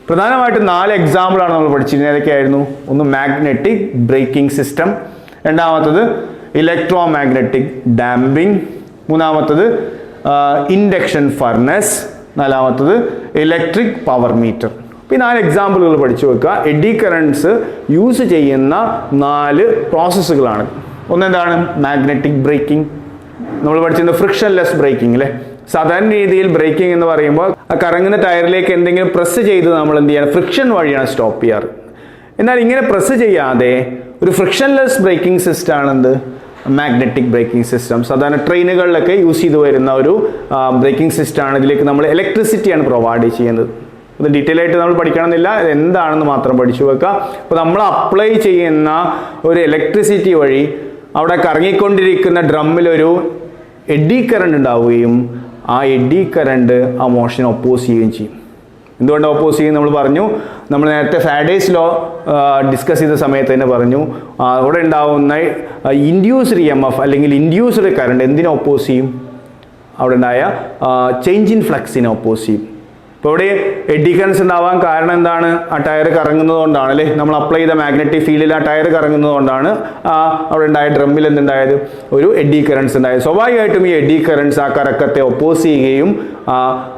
പ്രധാനമായിട്ടും 4 എക്സാമ്പിളാണ് നമ്മൾ പഠിച്ചിരുന്നത്. ഏതൊക്കെയായിരുന്നു? ഒന്ന് മാഗ്നറ്റിക് ബ്രേക്കിംഗ് സിസ്റ്റം, രണ്ടാമത്തത് ഇലക്ട്രോ മാഗ്നറ്റിക് ഡാമ്പിംഗ്, മൂന്നാമത്തത് ഇൻഡക്ഷൻ ഫർണസ്, നാലാമത്തത് ഇലക്ട്രിക് പവർ മീറ്റർ. ഈ 4 എക്സാമ്പിളുകൾ പഠിച്ചു വെക്കുക. എഡി കറൻസ് യൂസ് ചെയ്യുന്ന 4 പ്രോസസ്സുകളാണ്. ഒന്നെന്താണ്? Magnetic breaking. നമ്മൾ പഠിച്ചിരുന്നത് ഫ്രിക്ഷൻലെസ് ബ്രേക്കിംഗ് അല്ലേ. സാധാരണ രീതിയിൽ ബ്രേക്കിംഗ് എന്ന് പറയുമ്പോൾ ആ കറങ്ങുന്ന ടയറിലേക്ക് എന്തെങ്കിലും പ്രസ് ചെയ്ത് നമ്മൾ എന്ത് ചെയ്യണം? ഫ്രിക്ഷൻ വഴിയാണ് സ്റ്റോപ്പ് ചെയ്യാറ്. എന്നാൽ ഇങ്ങനെ പ്രസ് ചെയ്യാതെ ഒരു ഫ്രിക്ഷൻലെസ് ബ്രേക്കിംഗ് സിസ്റ്റം ആണെന്ത്? Magnetic braking system. സാധാരണ ട്രെയിനുകളിലൊക്കെ യൂസ് ചെയ്തു വരുന്ന ഒരു ബ്രേക്കിംഗ് സിസ്റ്റമാണ്. ഇതിലേക്ക് നമ്മൾ ഇലക്ട്രിസിറ്റിയാണ് പ്രൊവൈഡ് ചെയ്യുന്നത്. അത് ഡീറ്റെയിൽ ആയിട്ട് നമ്മൾ പഠിക്കണമെന്നില്ല, എന്താണെന്ന് മാത്രം പഠിച്ചു വെക്കുക. അപ്പോൾ നമ്മൾ അപ്ലൈ ചെയ്യുന്ന ഒരു ഇലക്ട്രിസിറ്റി വഴി അവിടെ കറങ്ങിക്കൊണ്ടിരിക്കുന്ന ഡ്രമ്മിലൊരു എഡി കറണ്ട് ഉണ്ടാവുകയും ആ എഡി കറണ്ട് ആ മോഷനെ ഒപ്പോസ് ചെയ്യുകയും ചെയ്യും. എന്തുകൊണ്ട് ഒപ്പോസ് ചെയ്യും നമ്മൾ പറഞ്ഞു. നമ്മൾ നേരത്തെ ഫാരഡേസ് ലോ ഡിസ്കസ് ചെയ്ത സമയത്ത് തന്നെ പറഞ്ഞു, അവിടെ ഉണ്ടാവുന്ന ഇൻഡ്യൂസ്ഡ് EMF അല്ലെങ്കിൽ ഇൻഡ്യൂസ്ഡ് കറണ്ട് എന്തിനെ ഒപ്പോസ് ചെയ്യും? അവിടെ ഉണ്ടായ ചേഞ്ച് ഇൻ ഫ്ലക്സിനെ ഒപ്പോസ് ചെയ്യും. ഇപ്പോൾ ഇവിടെ എഡി കറൻസ് ഉണ്ടാവാൻ കാരണം എന്താണ്? ആ ടയർ കറങ്ങുന്നത് കൊണ്ടാണ് അല്ലേ. നമ്മൾ അപ്ലൈ ചെയ്ത മാഗ്നറ്റിക് ഫീൽഡിൽ ആ ടയർ കറങ്ങുന്നത് കൊണ്ടാണ് അവിടെ ഉണ്ടായ ഡ്രമ്മിൽ എന്തുണ്ടായത്? ഒരു എഡി കറൻസ് ഉണ്ടായത്. സ്വാഭാവികമായിട്ടും ഈ എഡി കറൻസ് ആ കറക്കത്തെ ഒപ്പോസ് ചെയ്യുകയും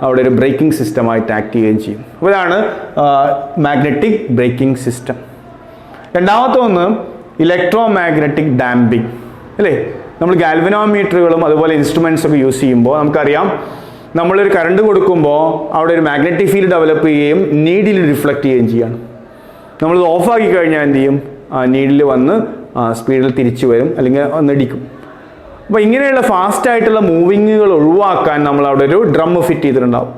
അവിടെ ഒരു ബ്രേക്കിംഗ് സിസ്റ്റമായിട്ട് ആക്ട് ചെയ്യുകയും ചെയ്യും. അപ്പോൾ ഇതാണ് മാഗ്നറ്റിക് ബ്രേക്കിംഗ് സിസ്റ്റം. രണ്ടാമത്തെ ഒന്ന് ഇലക്ട്രോ മാഗ്നറ്റിക് ഡാമ്പിംഗ് അല്ലേ. നമ്മൾ ഗാൽവനോമീറ്ററുകളും അതുപോലെ ഇൻസ്ട്രുമെൻറ്റ്സ് ഒക്കെ യൂസ് ചെയ്യുമ്പോൾ നമുക്കറിയാം, നമ്മളൊരു കറണ്ട് കൊടുക്കുമ്പോൾ അവിടെ ഒരു മാഗ്നറ്റിക് ഫീൽഡ് ഡെവലപ്പ് ചെയ്യുകയും നീഡിൽ റിഫ്ലക്റ്റ് ചെയ്യുകയും ചെയ്യാണ്. നമ്മളിത് ഓഫാക്കി കഴിഞ്ഞാൽ എന്ത് ചെയ്യും? നീഡിൽ വന്ന് സ്പീഡിൽ തിരിച്ചു വരും അല്ലെങ്കിൽ ഒന്നിടിക്കും. അപ്പോൾ ഇങ്ങനെയുള്ള ഫാസ്റ്റായിട്ടുള്ള മൂവിങ്ങുകൾ ഒഴിവാക്കാൻ നമ്മൾ അവിടെ ഒരു ഡ്രം ഫിറ്റ് ചെയ്തിട്ടുണ്ടാവും.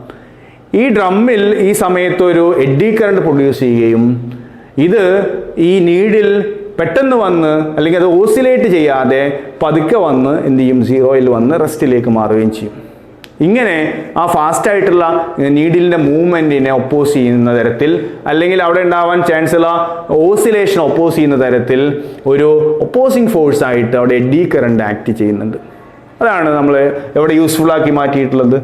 ഈ ഡ്രമ്മിൽ ഈ സമയത്ത് ഒരു എഡി കറണ്ട് പ്രൊഡ്യൂസ് ചെയ്യുകയും ഇത് ഈ നീഡിൽ പെട്ടെന്ന് വന്ന് അല്ലെങ്കിൽ അത് ഓസിലേറ്റ് ചെയ്യാതെ പതുക്കെ വന്ന് എന്ത് ചെയ്യും? സീറോയിൽ വന്ന് റെസ്റ്റിലേക്ക് മാറുകയും ചെയ്യും. ഇങ്ങനെ ആ ഫാസ്റ്റായിട്ടുള്ള നീഡിലിൻ്റെ മൂവ്മെൻറ്റിനെ ഒപ്പോസ് ചെയ്യുന്ന തരത്തിൽ അല്ലെങ്കിൽ അവിടെ ഉണ്ടാവാൻ ചാൻസ് ഉള്ള ഓസിലേഷൻ ഒപ്പോസ് ചെയ്യുന്ന തരത്തിൽ ഒരു ഒപ്പോസിങ് ഫോഴ്സായിട്ട് അവിടെ എഡി കറണ്ട് ആക്ട് ചെയ്യുന്നുണ്ട്. അതാണ് നമ്മൾ എവിടെ യൂസ്ഫുൾ ആക്കി മാറ്റിയിട്ടുള്ളത്?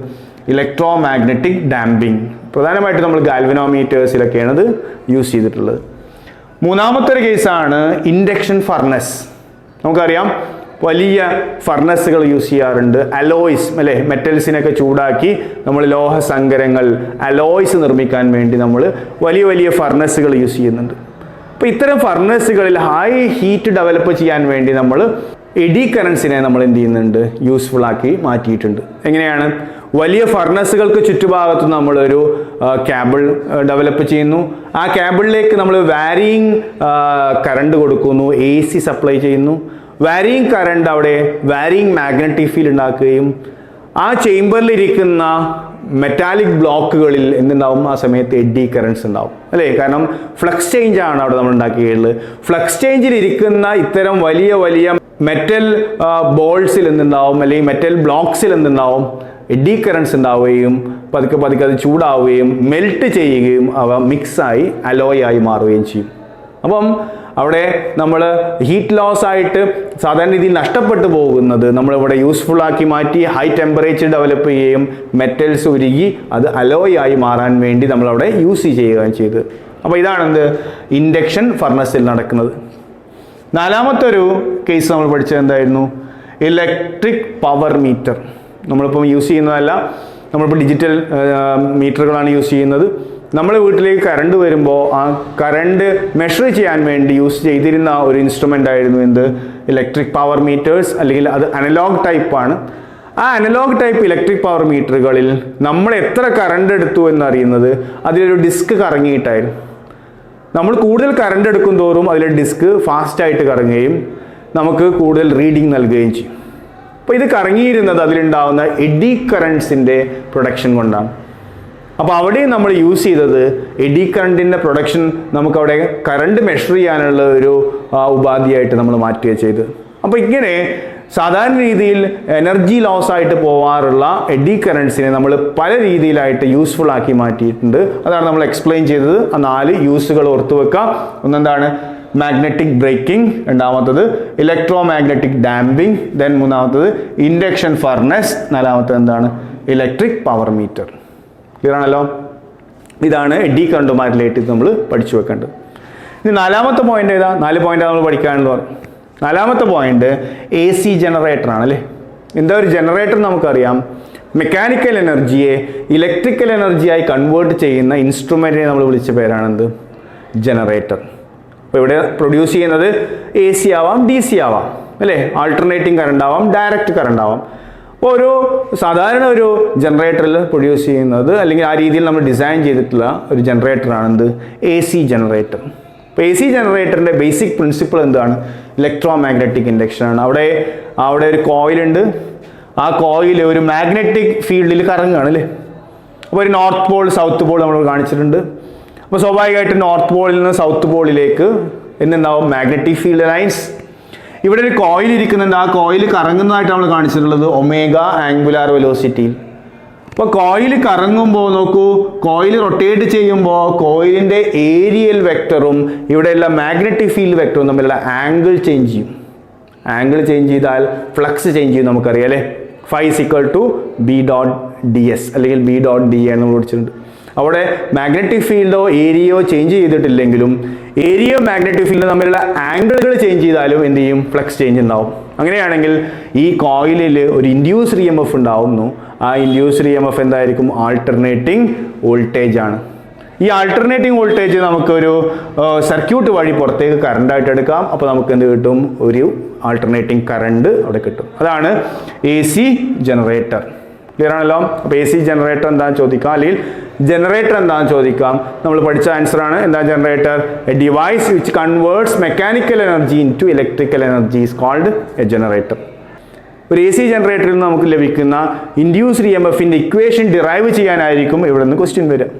Electro magnetic damping. പ്രധാനമായിട്ട് നമ്മൾ ഗാൽവനോമീറ്റേഴ്സിലൊക്കെയാണ് ഇത് യൂസ് ചെയ്തിട്ടുള്ളത്. മൂന്നാമത്തെ ഒരു കേസാണ് ഇൻഡക്ഷൻ ഫർണസ്. നമുക്കറിയാം, വലിയ ഫർണസുകൾ യൂസ് ചെയ്യാറുണ്ട്. അലോയ്സ് അല്ലേ, മെറ്റൽസിനൊക്കെ ചൂടാക്കി നമ്മൾ ലോഹസങ്കരങ്ങൾ അലോയ്സ് നിർമ്മിക്കാൻ വേണ്ടി നമ്മൾ വലിയ വലിയ ഫർണസുകൾ യൂസ് ചെയ്യുന്നുണ്ട്. അപ്പോൾ ഇത്തരം ഫർണസുകളിൽ ഹൈ ഹീറ്റ് ഡെവലപ്പ് ചെയ്യാൻ വേണ്ടി നമ്മൾ എഡി കറൻസിനെ നമ്മൾ എന്ത് ചെയ്യുന്നുണ്ട്? യൂസ്ഫുൾ ആക്കി മാറ്റിയിട്ടുണ്ട്. എങ്ങനെയാണ്? വലിയ ഫർണസുകൾക്ക് ചുറ്റുഭാഗത്ത് നമ്മളൊരു കേബിൾ ഡെവലപ്പ് ചെയ്യുന്നു. ആ കേബിളിലേക്ക് നമ്മൾ വാരിയിങ് കറണ്ട് കൊടുക്കുന്നു, AC സപ്ലൈ ചെയ്യുന്നു. വാരിയിങ് കറണ്ട് അവിടെ വാരിയിങ് മാഗ്നറ്റിക് ഫീൽഡ് ഉണ്ടാക്കുകയും ആ ചേംബറിലിരിക്കുന്ന മെറ്റാലിക് ബ്ലോക്കുകളിൽ എന്തുണ്ടാവും? ആ സമയത്ത് എഡി കറൻസ് ഉണ്ടാവും അല്ലേ. കാരണം ഫ്ലക്സ് ചേഞ്ച് ആണ് അവിടെ നമ്മൾ ഉണ്ടാക്കിയിട്ടുള്ളത്. ഫ്ലക്സ് ചേഞ്ചിൽ ഇരിക്കുന്ന ഇത്തരം വലിയ വലിയ മെറ്റൽ ബോൾസിൽ എന്തുണ്ടാവും അല്ലെങ്കിൽ മെറ്റൽ ബ്ലോക്സിൽ എന്തുണ്ടാവും? എഡി കറൻസ് ഉണ്ടാവുകയും പതുക്കെ പതുക്കെ അത് ചൂടാവുകയും മെൽറ്റ് ചെയ്യുകയും അവ മിക്സായി അലോയായി മാറുകയും ചെയ്യും. അപ്പം അവിടെ നമ്മൾ ഹീറ്റ് ലോസ് ആയിട്ട് സാധാരണ രീതിയിൽ നഷ്ടപ്പെട്ടു പോകുന്നത് നമ്മളിവിടെ യൂസ്ഫുൾ ആക്കി മാറ്റി ഹൈ ടെമ്പറേച്ചർ ഡെവലപ്പ് ചെയ്യുകയും മെറ്റൽസ് ഉരുകി അത് അലോയായി മാറാൻ വേണ്ടി നമ്മളവിടെ യൂസ് ചെയ്യുകയും ചെയ്ത്. അപ്പോൾ ഇതാണെന്ത്? ഇൻഡക്ഷൻ ഫർണസിൽ നടക്കുന്നത്. നാലാമത്തെ ഒരു കേസ് നമ്മൾ പഠിച്ചത് എന്തായിരുന്നു? Electric power meter. നമ്മളിപ്പം യൂസ് ചെയ്യുന്നതല്ല, നമ്മളിപ്പോൾ ഡിജിറ്റൽ മീറ്ററുകളാണ് യൂസ് ചെയ്യുന്നത്. നമ്മൾ വീട്ടിലേക്ക് കറണ്ട് വരുമ്പോൾ ആ കറണ്ട് മെഷർ ചെയ്യാൻ വേണ്ടി യൂസ് ചെയ്തിരുന്ന ഒരു ഇൻസ്ട്രുമെൻ്റ് ആയിരുന്നു എന്ത്? ഇലക്ട്രിക് പവർ മീറ്റേഴ്സ്, അല്ലെങ്കിൽ അത് അനലോഗ് ടൈപ്പാണ്. ആ അനലോഗ് ടൈപ്പ് ഇലക്ട്രിക് പവർ മീറ്ററുകളിൽ നമ്മൾ എത്ര കറണ്ട് എടുത്തു എന്നറിയുന്നത് അതിലൊരു ഡിസ്ക് കറങ്ങിയിട്ടായിരുന്നു. നമ്മൾ കൂടുതൽ കറണ്ട് എടുക്കും തോറും അതിലെ ഡിസ്ക് ഫാസ്റ്റായിട്ട് കറങ്ങുകയും നമുക്ക് കൂടുതൽ റീഡിങ് നൽകുകയും ചെയ്യും. അപ്പോൾ ഇത് കറങ്ങിയിരുന്നത് അതിലുണ്ടാകുന്ന എഡി കറൻസിൻ്റെ പ്രൊഡക്ഷൻ കൊണ്ടാണ്. അപ്പോൾ അവിടെയും നമ്മൾ യൂസ് ചെയ്തത് എഡി കറണ്ടിൻ്റെ പ്രൊഡക്ഷൻ നമുക്കവിടെ കറണ്ട് മെഷർ ചെയ്യാനുള്ള ഒരു ഉപാധിയായിട്ട് നമ്മൾ മാറ്റുക ചെയ്ത്. അപ്പോൾ ഇങ്ങനെ സാധാരണ രീതിയിൽ എനർജി ലോസ് ആയിട്ട് പോവാറുള്ള എഡി കറൻസിനെ നമ്മൾ പല രീതിയിലായിട്ട് യൂസ്ഫുൾ ആക്കി മാറ്റിയിട്ടുണ്ട്. അതാണ് നമ്മൾ എക്സ്പ്ലെയിൻ ചെയ്തത്. ആ 4 യൂസുകൾ ഓർത്തു വെക്കാം. ഒന്നെന്താണ്? Magnetic braking. രണ്ടാമത്തത് ഇലക്ട്രോ മാഗ്നറ്റിക് ഡാമ്പിംഗ്. ദെൻ മൂന്നാമത്തത് ഇൻഡക്ഷൻ ഫർണസ്. നാലാമത്തത് എന്താണ്? Electric power metre. ക്ലിയർ ആണല്ലോ? ഇതാണ് എഡി കറണ്ടുമായി റിലേറ്റ് ചെയ്ത് നമ്മൾ പഠിച്ചു വെക്കേണ്ടത്. ഇനി നാലാമത്തെ പോയിന്റ് ഏതാ? 4 പോയിന്റാണ് നമ്മൾ പഠിക്കാനുള്ളത് പറഞ്ഞു. നാലാമത്തെ പോയിന്റ് AC ജനറേറ്റർ ആണ് അല്ലേ. എന്താ ഒരു ജനറേറ്റർ? നമുക്കറിയാം മെക്കാനിക്കൽ എനർജിയെ ഇലക്ട്രിക്കൽ എനർജിയായി കൺവേർട്ട് ചെയ്യുന്ന ഇൻസ്ട്രുമെൻറ്റിനെ നമ്മൾ വിളിച്ച പേരാണെന്ത്? ജനറേറ്റർ. അപ്പോൾ ഇവിടെ പ്രൊഡ്യൂസ് ചെയ്യുന്നത് AC ആവാം, DC ആവാം, അല്ലേ? ആൾട്ടർനേറ്റിംഗ് കറണ്ട് ആവാം, ഡയറക്റ്റ് കറണ്ട് ആവാം. അപ്പോൾ സാധാരണ ഒരു ജനറേറ്ററിൽ പ്രൊഡ്യൂസ് ചെയ്യുന്നത്, അല്ലെങ്കിൽ ആ രീതിയിൽ നമ്മൾ ഡിസൈൻ ചെയ്തിട്ടുള്ള ഒരു ജനറേറ്ററാണെന്ത്? AC generator. അപ്പോൾ AC ജനറേറ്ററിൻ്റെ ബേസിക് പ്രിൻസിപ്പിൾ എന്താണ്? ഇലക്ട്രോ മാഗ്നറ്റിക് ഇൻഡക്ഷനാണ്. അവിടെ ഒരു കോയിലുണ്ട്. ആ കോയിൽ ഒരു മാഗ്നറ്റിക് ഫീൽഡിൽ കറങ്ങുകയാണ്, അല്ലേ? അപ്പോൾ ഒരു നോർത്ത് പോൾ സൗത്ത് പോൾ നമ്മൾ കാണിച്ചിട്ടുണ്ട്. അപ്പോൾ സ്വാഭാവികമായിട്ട് നോർത്ത് പോളിൽ നിന്ന് സൗത്ത് പോളിലേക്ക് എന്തുണ്ടാവും? Magnetic field lines. ഇവിടെ ഒരു കോയിൽ ഇരിക്കുന്നുണ്ട്. ആ കോയിൽ കറങ്ങുന്നതായിട്ട് നമ്മൾ കാണിച്ചിട്ടുള്ളത് ഒമേഗ ആംഗുലാർ വെലോസിറ്റിയിൽ. അപ്പോൾ കോയിൽ കറങ്ങുമ്പോൾ നോക്കൂ, കോയിൽ റൊട്ടേറ്റ് ചെയ്യുമ്പോൾ കോയിലിൻ്റെ ഏരിയൽ വെക്ടറും ഇവിടെയുള്ള മാഗ്നറ്റിക് ഫീൽഡ് വെക്ടറും തമ്മിലുള്ള ആംഗിൾ ചേഞ്ച് ചെയ്യും. ആംഗിൾ ചേഞ്ച് ചെയ്താൽ ഫ്ലക്സ് ചേഞ്ച് ചെയ്യും, നമുക്കറിയാം, അല്ലേ? Phi is equal to B dot ds അല്ലെങ്കിൽ B dot d എന്ന് നമ്മൾ പഠിച്ചിട്ടുണ്ട്. അവിടെ മാഗ്നറ്റിക് ഫീൽഡോ ഏരിയയോ ചേഞ്ച് ചെയ്തിട്ടില്ലെങ്കിലും ഏരിയ മാഗ്നറ്റിക് ഫീൽഡ് തമ്മിലുള്ള ആംഗിളുകൾ ചേഞ്ച് ചെയ്താലും എന്ത് ചെയ്യും? ഫ്ലക്സ് ചേഞ്ച് ഉണ്ടാവും. അങ്ങനെയാണെങ്കിൽ ഈ കോയിലിൽ ഒരു ഇൻഡ്യൂസ്ഡ് EMF ഉണ്ടാവുന്നു. ആ ഇൻഡ്യൂസ്ഡ് EMF എന്തായിരിക്കും? ആൾട്ടർനേറ്റിംഗ് വോൾട്ടേജ് ആണ്. ഈ ആൾട്ടർനേറ്റിംഗ് വോൾട്ടേജ് നമുക്കൊരു സർക്യൂട്ട് വഴി പുറത്തേക്ക് കറണ്ടായിട്ട് എടുക്കാം. അപ്പോൾ നമുക്ക് എന്ത് കിട്ടും? ഒരു ആൾട്ടർനേറ്റിംഗ് കറണ്ട് അവിടെ കിട്ടും. അതാണ് AC ജനറേറ്റർ. ക്ലിയർ ആണല്ലോ? അപ്പോൾ AC ജനറേറ്റർ എന്താണെന്ന് ചോദിക്കാം, അല്ലെങ്കിൽ ജനറേറ്റർ എന്താണെന്ന് ചോദിക്കാം. നമ്മൾ പഠിച്ച ആൻസർ ആണ്. എന്താ generator? A device which converts mechanical energy into electrical energy is called a generator. ഒരു AC ജനറേറ്ററിൽ നിന്ന് നമുക്ക് ലഭിക്കുന്ന ഇൻഡ്യൂസ്ഡ് EMFന്റെ ഇക്വേഷൻ ഡിറൈവ് ചെയ്യാനായിരിക്കും ഇവിടെ നിന്ന് ക്വസ്റ്റ്യൻ വരിക.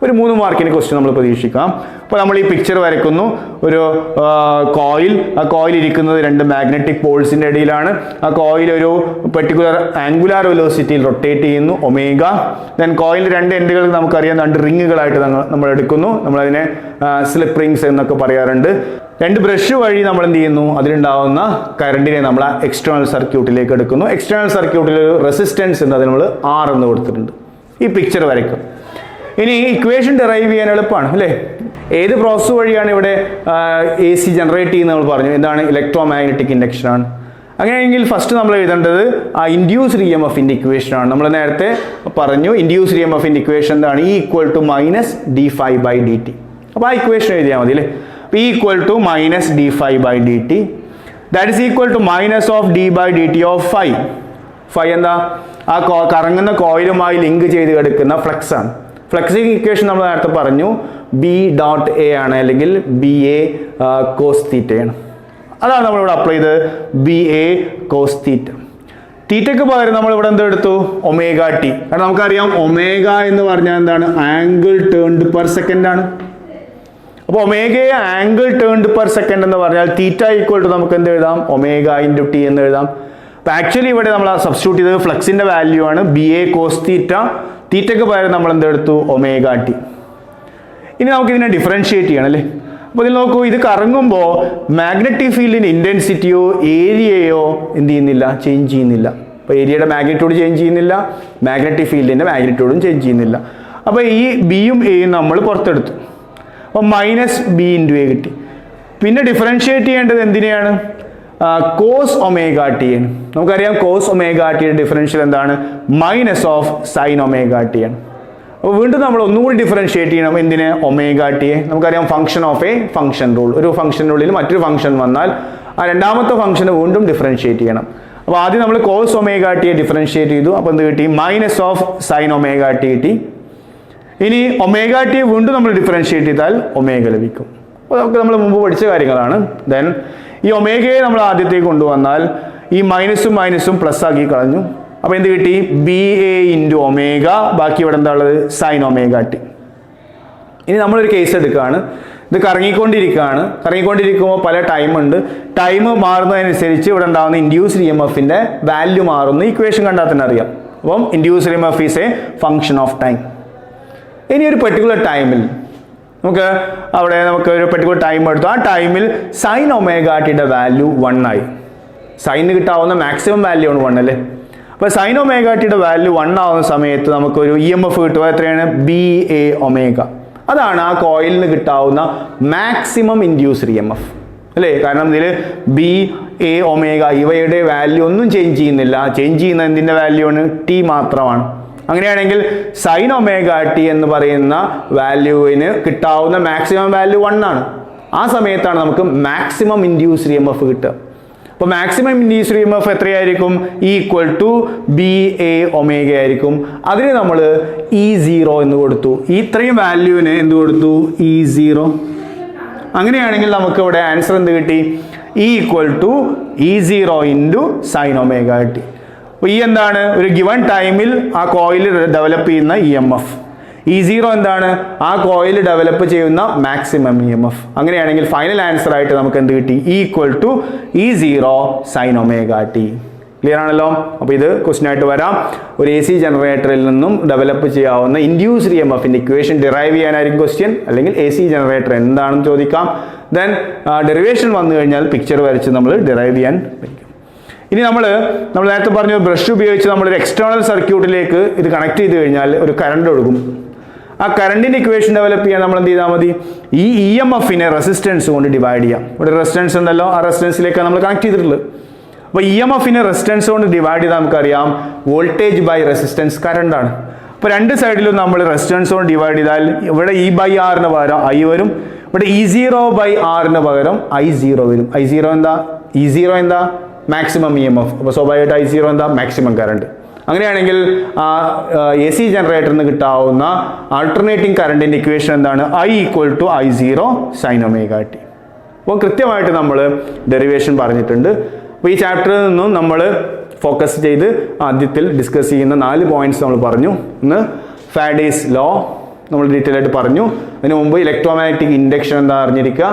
ഒരു 3 മാർക്കിന് ക്വസ്റ്റ്യൻ നമ്മൾ പ്രതീക്ഷിക്കാം. അപ്പോൾ നമ്മൾ ഈ പിക്ചർ വരയ്ക്കുന്നു. ഒരു കോയിൽ, ആ കോയിൽ ഇരിക്കുന്നത് 2 മാഗ്നറ്റിക് പോൾസിൻ്റെ ഇടയിലാണ്. ആ കോയിൽ ഒരു പെർട്ടിക്കുലർ ആംഗുലാർ വെലോസിറ്റിയിൽ റൊട്ടേറ്റ് ചെയ്യുന്നു, ഒമേഗ. ദെൻ കോയിലിൻ്റെ 2 എൻഡുകൾ നമുക്കറിയാം 2 റിങ്ങുകളായിട്ട് നമ്മൾ എടുക്കുന്നു. നമ്മളതിനെ സ്ലിപ്പ് റിങ്സ് എന്നൊക്കെ പറയാറുണ്ട്. 2 ബ്രഷ് വഴി നമ്മൾ എന്ത് ചെയ്യുന്നു? അതിലുണ്ടാവുന്ന കറണ്ടിനെ നമ്മൾ എക്സ്റ്റേണൽ സർക്യൂട്ടിലേക്ക് എടുക്കുന്നു. എക്സ്റ്റേണൽ സർക്യൂട്ടിൽ ഒരു റെസിസ്റ്റൻസ് ഉണ്ട്, അത് നമ്മൾ R എന്ന് കൊടുത്തിട്ടുണ്ട്. ഈ പിക്ചർ വരയ്ക്കും. ഇനി ഇക്വേഷൻ ഡിറൈവ് ചെയ്യാൻ എളുപ്പമാണ്, അല്ലേ? ഏത് പ്രോസസ് വഴിയാണ് ഇവിടെ AC ജനറേറ്റ് ചെയ്യുന്നത് നമ്മൾ പറഞ്ഞു. എന്താണ്? ഇലക്ട്രോ മാഗ്നറ്റിക് ഇൻഡക്ഷൻ ആണ്. അങ്ങനെയെങ്കിൽ ഫസ്റ്റ് നമ്മൾ എഴുതേണ്ടത് ആ ഇൻഡ്യൂസ്ഡ് EMFന്റെ ഇക്വേഷൻ ആണ്. നമ്മൾ നേരത്തെ പറഞ്ഞു ഇൻഡ്യൂസ്ഡ് EMFന്റെ ഇക്വേഷൻ എന്താണ്? E equal to minus d∅dt. അപ്പോൾ ആ ഇക്വേഷൻ എഴുതിയാൽ മതി, അല്ലേ? P equal to minus d∅dt. That is equal to minus of d/dt of phi. phi എന്താ? ആ കറങ്ങുന്ന കോയിലുമായി ലിങ്ക് ചെയ്ത് കിടക്കുന്ന ഫ്ലക്സ് ആണ്. ഫ്ലക്സിംഗ് ഇക്വേഷൻ നമ്മൾ നേരത്തെ പറഞ്ഞു B ഡോട്ട് A ആണ്, അല്ലെങ്കിൽ BA കോസ് തീറ്റയാണ്. അതാണ് നമ്മളിവിടെ അപ്ലൈ ചെയ്ത് BA കോസ് തീറ്റ. തീറ്റയ്ക്ക് പകരം നമ്മളിവിടെ എന്തെടുത്തു? Omega T. കാരണം നമുക്കറിയാം ഒമേഗ എന്ന് പറഞ്ഞാൽ എന്താണ്? ആംഗിൾ ടേൺഡ് പെർ സെക്കൻഡ് ആണ്. അപ്പോൾ ഒമേഗയെ ആംഗിൾ ടേൺഡ് പെർ സെക്കൻഡ് എന്ന് പറഞ്ഞാൽ തീറ്റ ഈക്വൽ ടു നമുക്ക് എന്ത് എഴുതാം? ഒമേഗ ഇൻറ്റു T എന്ന് എഴുതാം. അപ്പോൾ ആക്ച്വലി ഇവിടെ നമ്മൾ സബ്സ്റ്റിറ്റ്യൂട്ട് ചെയ്തത് ഫ്ലക്സിൻ്റെ വാല്യൂ ആണ് BA കോസ് തീറ്റ. തീറ്റയ്ക്ക് പകരം നമ്മൾ എന്തെടുത്തു? Omega T. ഇനി നമുക്കിതിനെ ഡിഫറൻഷിയേറ്റ് ചെയ്യണം, അല്ലേ? അപ്പോൾ ഇതിൽ നോക്കൂ, ഇത് കറങ്ങുമ്പോൾ മാഗ്നറ്റിക് ഫീൽഡിൻ്റെ ഇൻറ്റൻസിറ്റിയോ ഏരിയയോ എന്ത് ചെയ്യുന്നില്ല? ചേഞ്ച് ചെയ്യുന്നില്ല. അപ്പോൾ ഏരിയയുടെ മാഗ്നിറ്റ്യൂഡ് ചേഞ്ച് ചെയ്യുന്നില്ല, മാഗ്നറ്റിക് ഫീൽഡിൻ്റെ മാഗ്നിറ്റ്യൂഡും ചേഞ്ച് ചെയ്യുന്നില്ല. അപ്പോൾ ഈ ബിയും എയും നമ്മൾ പുറത്തെടുത്തു. അപ്പോൾ മൈനസ് B ഇൻറ്റു A കിട്ടി. പിന്നെ ഡിഫറൻഷിയേറ്റ് ചെയ്യേണ്ടത് എന്തിനെയാണ്? കോസ് ഒമേഗ T ആണ്. നമുക്കറിയാം കോസ് ഒമേഗ ടിയുടെ ഡിഫറൻഷ്യൽ എന്താണ്? Minus of sine omega T ആണ്. അപ്പോൾ വീണ്ടും നമ്മൾ ഒന്നുകൂടി ഡിഫറൻഷിയേറ്റ് ചെയ്യണം. എന്തിന്? ഒമേഗ ടിയെ. നമുക്കറിയാം function of A function rule. ഒരു ഫംഗ്ഷനുള്ളിൽ മറ്റൊരു ഫംഗ്ഷൻ വന്നാൽ ആ രണ്ടാമത്തെ ഫംഗ്ഷന് വീണ്ടും ഡിഫറൻഷിയേറ്റ് ചെയ്യണം. അപ്പോൾ ആദ്യം നമ്മൾ കോസ് ഒമേഗ ടിയെ ഡിഫറൻഷിയേറ്റ് ചെയ്തു. അപ്പോൾ എന്ത് കിട്ടി? Minus of sine omega T കിട്ടി. ഇനി ഒമേഗ ടിയെ വീണ്ടും നമ്മൾ ഡിഫറൻഷിയേറ്റ് ചെയ്താൽ ഒമേഗ ലഭിക്കും. അപ്പോൾ നമുക്ക് നമ്മൾ മുമ്പ് പഠിച്ച കാര്യങ്ങളാണ്. ദെൻ ഈ ഒമേഗയെ നമ്മൾ ആദ്യത്തേക്ക് കൊണ്ടുവന്നാൽ ഈ മൈനസും മൈനസും പ്ലസ് ആക്കി കളഞ്ഞു. അപ്പോൾ എന്ത് കിട്ടി? BA into omega. ബാക്കി ഇവിടെ എന്താ ഉള്ളത്? Sine omega T. ഇനി നമ്മളൊരു കേസ് എടുക്കുകയാണ്. ഇത് കറങ്ങിക്കൊണ്ടിരിക്കുമ്പോൾ പല ടൈം ഉണ്ട്. ടൈം മാറുന്നതനുസരിച്ച് ഇവിടെ ഉണ്ടാകുന്ന ഇൻഡ്യൂസ്ഡ് EMFന്റെ വാല്യൂ മാറുന്നു. ഇക്വേഷൻ കണ്ടാൽ തന്നെ അറിയാം. അപ്പം induced EMF is A function of time. ഇനി ഒരു പെർട്ടിക്കുലർ ടൈമിൽ നമുക്ക് ഒരു പെർട്ടിക്കുലർ ടൈം എടുത്തു. ആ ടൈമിൽ സൈൻ ഒമേഗ ടിയുടെ വാല്യൂ 1 ആയി. സൈന് കിട്ടാവുന്ന മാക്സിമം വാല്യൂ ആണ് 1, അല്ലേ? അപ്പോൾ സൈൻ ഒമേഗ ടിയുടെ വാല്യൂ 1 ആവുന്ന സമയത്ത് നമുക്കൊരു EMF കിട്ടുക. എത്രയാണ്? BA omega. അതാണ് ആ കോയിലിന് കിട്ടാവുന്ന മാക്സിമം ഇൻഡ്യൂസ്ഡ് EMF, അല്ലേ? കാരണം ഇതിൽ BA എ ഒമേഗ ഇവയുടെ വാല്യൂ ഒന്നും ചേഞ്ച് ചെയ്യുന്നില്ല. ചേഞ്ച് ചെയ്യുന്ന എന്തിൻ്റെ വാല്യൂ ആണ്? ടി മാത്രമാണ്. അങ്ങനെയാണെങ്കിൽ സൈൻ ഒമേഗ ടി എന്ന് പറയുന്ന വാല്യൂവിന് കിട്ടാവുന്ന മാക്സിമം വാല്യൂ 1 ആണ്. ആ സമയത്താണ് നമുക്ക് മാക്സിമം ഇൻഡ്യൂസ്ഡ് EMF കിട്ടുക. അപ്പോൾ മാക്സിമം ഇൻഡ്യൂസ്ഡ് EMF എത്രയായിരിക്കും? Equal to B A omega ആയിരിക്കും. അതിന് നമ്മൾ E0 എന്ന് കൊടുത്തു. ഇത്രയും വാല്യൂവിന് എന്ത് കൊടുത്തു? E0. അങ്ങനെയാണെങ്കിൽ നമുക്ക് ഇവിടെ ആൻസർ എന്ത് കിട്ടി? Equal to E0 into sine omega T. അപ്പോൾ ഈ എന്താണ്? ഒരു ഗിവൺ ടൈമിൽ ആ കോയിൽ ഡെവലപ്പ് ചെയ്യുന്ന EMF. E0 എന്താണ്? ആ കോയിൽ ഡെവലപ്പ് ചെയ്യുന്ന മാക്സിമം EMF. അങ്ങനെയാണെങ്കിൽ ഫൈനൽ ആൻസർ ആയിട്ട് നമുക്ക് എന്ത് കിട്ടി? Equal to E0 sine omega T. Clear ആണല്ലോ? അപ്പോൾ ഇത് ക്വസ്റ്റ്യൻ ആയിട്ട് വരാം. ഒരു AC ജനറേറ്ററിൽ നിന്നും ഡെവലപ്പ് ചെയ്യാവുന്ന ഇൻഡ്യൂസ്ഡ് EMFന്റെ ഇക്വേഷൻ ഡിറൈവ് ചെയ്യാനായിരിക്കും ക്വസ്റ്റ്യൻ. അല്ലെങ്കിൽ AC ജനറേറ്റർ എന്താണെന്ന് ചോദിക്കാം. ദെൻ ഡെറിവേഷൻ വന്നു കഴിഞ്ഞാൽ പിക്ചർ വരച്ച് നമ്മൾ ഡിറൈവ് ചെയ്യാൻ പറ്റും. ഇനി നമ്മൾ നേരത്തെ പറഞ്ഞ ബ്രഷ് ഉപയോഗിച്ച് നമ്മളൊരു എക്സ്റ്റേണൽ സർക്യൂട്ടിലേക്ക് ഇത് കണക്ട് ചെയ്ത് കഴിഞ്ഞാൽ ഒരു കറണ്ട് ഒഴുകും. ആ കറണ്ടിൻ്റെ ഇക്വേഷൻ ഡെവലപ്പ് ചെയ്യാൻ നമ്മൾ എന്ത് ചെയ്താൽ മതി? ഈ EMFനെ റെസിസ്റ്റൻസ് കൊണ്ട് ഡിവൈഡ് ചെയ്യാം. ഇവിടെ റെസിസ്റ്റൻസ് ഉണ്ടല്ലോ, ആ റെസിസ്റ്റൻസിലേക്കാണ് നമ്മൾ കണക്ട് ചെയ്തിട്ടുള്ളത്. അപ്പോൾ EMFനെ റെസിസ്റ്റൻസ് കൊണ്ട് ഡിവൈഡ് ചെയ്താൽ നമുക്കറിയാം വോൾട്ടേജ് ബൈ റെസിസ്റ്റൻസ് കറണ്ട് ആണ്. അപ്പോൾ രണ്ട് സൈഡിലും നമ്മൾ റെസിസ്റ്റൻസ് കൊണ്ട് ഡിവൈഡ് ചെയ്താൽ ഇവിടെ E/Rന് പകരം I വരും, ഇവിടെ E0/Rന് പകരം I0 വരും. I0 എന്താ? E0 എന്താ? Maximum EMF. അപ്പോൾ സ്വാഭാവികമായിട്ട് I0 എന്താ? Maximum current. അങ്ങനെയാണെങ്കിൽ AC ജനറേറ്ററിന് കിട്ടാവുന്ന ആൾട്ടർനേറ്റിംഗ് കറണ്ടിൻ്റെ ഇക്വേഷൻ എന്താണ്? I equal to I0 sine omega T. അപ്പോൾ കൃത്യമായിട്ട് നമ്മൾ ഡെറിവേഷൻ പറഞ്ഞിട്ടുണ്ട്. അപ്പോൾ ഈ ചാപ്റ്ററിൽ നിന്നും നമ്മൾ ഫോക്കസ് ചെയ്ത് ആദ്യത്തിൽ ഡിസ്കസ് ചെയ്യുന്ന 4 പോയിന്റ്സ് നമ്മൾ പറഞ്ഞു. ഒന്ന് ഫാരഡേസ് ലോ നമ്മൾ ഡീറ്റെയിൽ ആയിട്ട് പറഞ്ഞു. അതിന് മുമ്പ് ഇലക്ട്രോമാഗ്നറ്റിക് ഇൻഡക്ഷൻ എന്താ അറിഞ്ഞിരിക്കുക.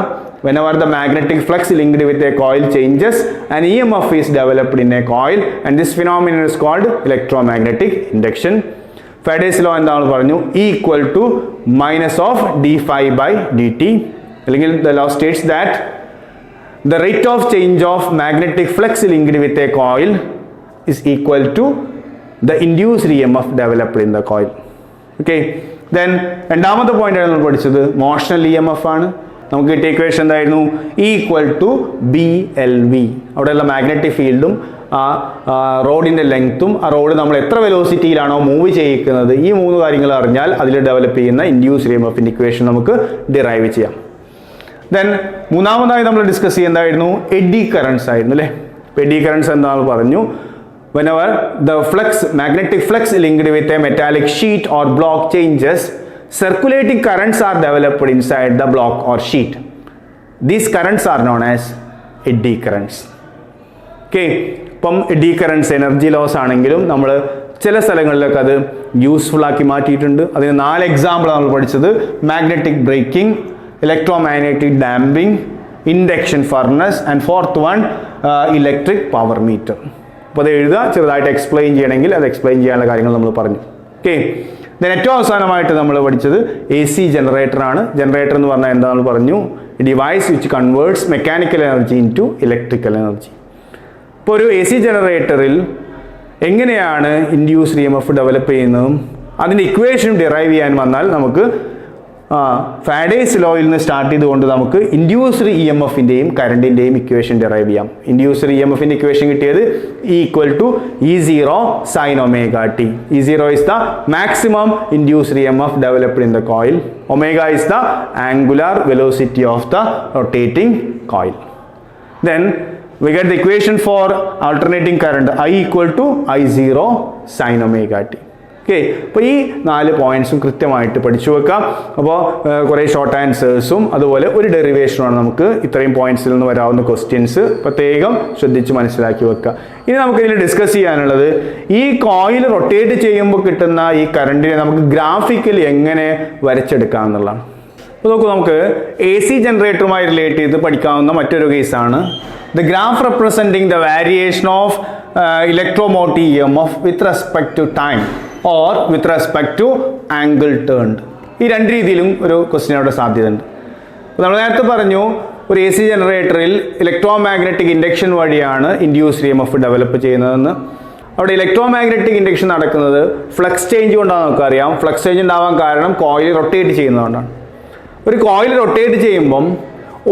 Whenever the magnetic flux linked with a coil changes, an EMF is developed in a coil, and this phenomenon is called electromagnetic induction. Faraday's law എന്താണ് പറഞ്ഞു? Equal to minus of d phi by dt. അല്ലെങ്കിൽ the law states that the rate of change of magnetic flux linked with a coil is equal to the induced EMF developed in the coil. Okay. Then രണ്ടാമത്തെ point ആണ് നമ്മൾ പഠിച്ചത് motional EMF ആണ്. നമുക്ക് കിട്ടിയ equation എന്തായിരുന്നു? Equal to BLV. അവിടെയുള്ള magnetic ഫീൽഡും ആ റോഡിൻ്റെ ലെങ്ത്തും ആ റോഡ് നമ്മൾ എത്ര വെലോസിറ്റിയിലാണോ മൂവ് ചെയ്യിക്കുന്നത്, ഈ 3 കാര്യങ്ങൾ അറിഞ്ഞാൽ അതിൽ ഡെവലപ്പ് ചെയ്യുന്ന ഇൻഡ്യൂസ്ഡ് EMFന്റെ ഇക്വേഷൻ നമുക്ക് ഡിറൈവ് ചെയ്യാം. ദെൻ മൂന്നാമതായി നമ്മൾ ഡിസ്കസ് ചെയ്യുന്നതായിരുന്നു എഡി കറൻസ് ആയിരുന്നു അല്ലേ. എഡി കറൻസ് എന്താണെന്ന് പറഞ്ഞു. Whenever the magnetic flux linked with a metallic sheet or block changes, circulating currents are developed inside the block or sheet. These currents are known as eddy currents. Okay, ഇപ്പം AD currents energy loss ആണെങ്കിലും നമ്മൾ ചില സ്ഥലങ്ങളിലൊക്കെ അത് useful ആക്കി മാറ്റിയിട്ടുണ്ട്. അതിന് 4 example നമ്മൾ പഠിച്ചത്: magnetic braking, electromagnetic damping, induction furnace, and 4th one electric power meter. അപ്പോൾ അത് എഴുതുക, ചെറുതായിട്ട് എക്സ്പ്ലെയിൻ ചെയ്യണമെങ്കിൽ അത് എക്സ്പ്ലെയിൻ ചെയ്യാനുള്ള കാര്യങ്ങൾ നമ്മൾ പറഞ്ഞു. ഓക്കെ, ദെൻ ഏറ്റവും അവസാനമായിട്ട് നമ്മൾ പഠിച്ചത് AC ജനറേറ്റർ ആണ്. ജനറേറ്റർ എന്ന് പറഞ്ഞാൽ എന്താണെന്ന് പറഞ്ഞു? Device which converts mechanical energy into electrical energy. ഇപ്പോൾ ഒരു AC ജനറേറ്ററിൽ എങ്ങനെയാണ് ഇൻഡ്യൂസ്ഡ് EMF ഡെവലപ്പ് ചെയ്യുന്നതും അതിൻ്റെ ഇക്വേഷൻ ഡിറൈവ് ചെയ്യാൻ വന്നാൽ നമുക്ക് ഫാരഡേസ് ലോയിൽ നിന്ന് സ്റ്റാർട്ട് ചെയ്തുകൊണ്ട് നമുക്ക് ഇൻഡ്യൂസ്ഡ് EMFൻ്റെയും കറണ്ടിൻ്റെയും ഇക്വേഷൻ ഡിറൈവ് ചെയ്യാം. ഇൻഡ്യൂസ്ഡ് EMFൻ്റെ ഇക്വേഷൻ കിട്ടിയത് equal to E0 sine omega T. E0 is the maximum induced EMF developed in the coil. Omega is the angular velocity of the rotating coil. Then we get the equation for alternating current I equal to I0 sin omega t. Okay, അപ്പോൾ ഈ 4 പോയിന്റ്സും കൃത്യമായിട്ട് പഠിച്ചു വെക്കാം. അപ്പോൾ കുറേ short ആൻസേഴ്സും അതുപോലെ ഒരു ഡെറിവേഷനുമാണ് നമുക്ക് ഇത്രയും പോയിന്റ്സിൽ നിന്ന് വരാവുന്ന ക്വസ്റ്റ്യൻസ്. പ്രത്യേകം ശ്രദ്ധിച്ച് മനസ്സിലാക്കി വെക്കുക. ഇനി നമുക്കിതിൽ ഡിസ്കസ് ചെയ്യാനുള്ളത് ഈ കോയിൽ റൊട്ടേറ്റ് ചെയ്യുമ്പോൾ കിട്ടുന്ന ഈ കറണ്ടിനെ നമുക്ക് ഗ്രാഫിക്കലി എങ്ങനെ വരച്ചെടുക്കാം എന്നുള്ളതാണ്. അപ്പോൾ നമുക്ക് AC ജനറേറ്ററുമായി റിലേറ്റ് ചെയ്ത് പഠിക്കാവുന്ന മറ്റൊരു കേസാണ് the graph representing the variation of electromotive EMF with respect to time or with respect to angle turned. ഈ 2 രീതിയിലും ഒരു ക്വസ്റ്റ്യൻ അവിടെ സാധ്യതയുണ്ട്. നമ്മൾ നേരത്തെ പറഞ്ഞു ഒരു AC ജനറേറ്ററിൽ ഇലക്ട്രോമാഗ്നറ്റിക് ഇൻഡക്ഷൻ വഴിയാണ് ഇൻഡ്യൂസ്ഡ് EMF ഡെവലപ്പ് ചെയ്യുന്നതെന്ന്. അവിടെ ഇലക്ട്രോമാഗ്നറ്റിക് ഇൻഡക്ഷൻ നടക്കുന്നത് ഫ്ലക്സ് ചേഞ്ച് കൊണ്ടാണ് നമുക്കറിയാം. ഫ്ലക്സ് ചേഞ്ച് ഉണ്ടാവാൻ കാരണം കോയിൽ റൊട്ടേറ്റ് ചെയ്യുന്നതുകൊണ്ടാണ്. ഒരു കോയിൽ റൊട്ടേറ്റ് ചെയ്യുമ്പം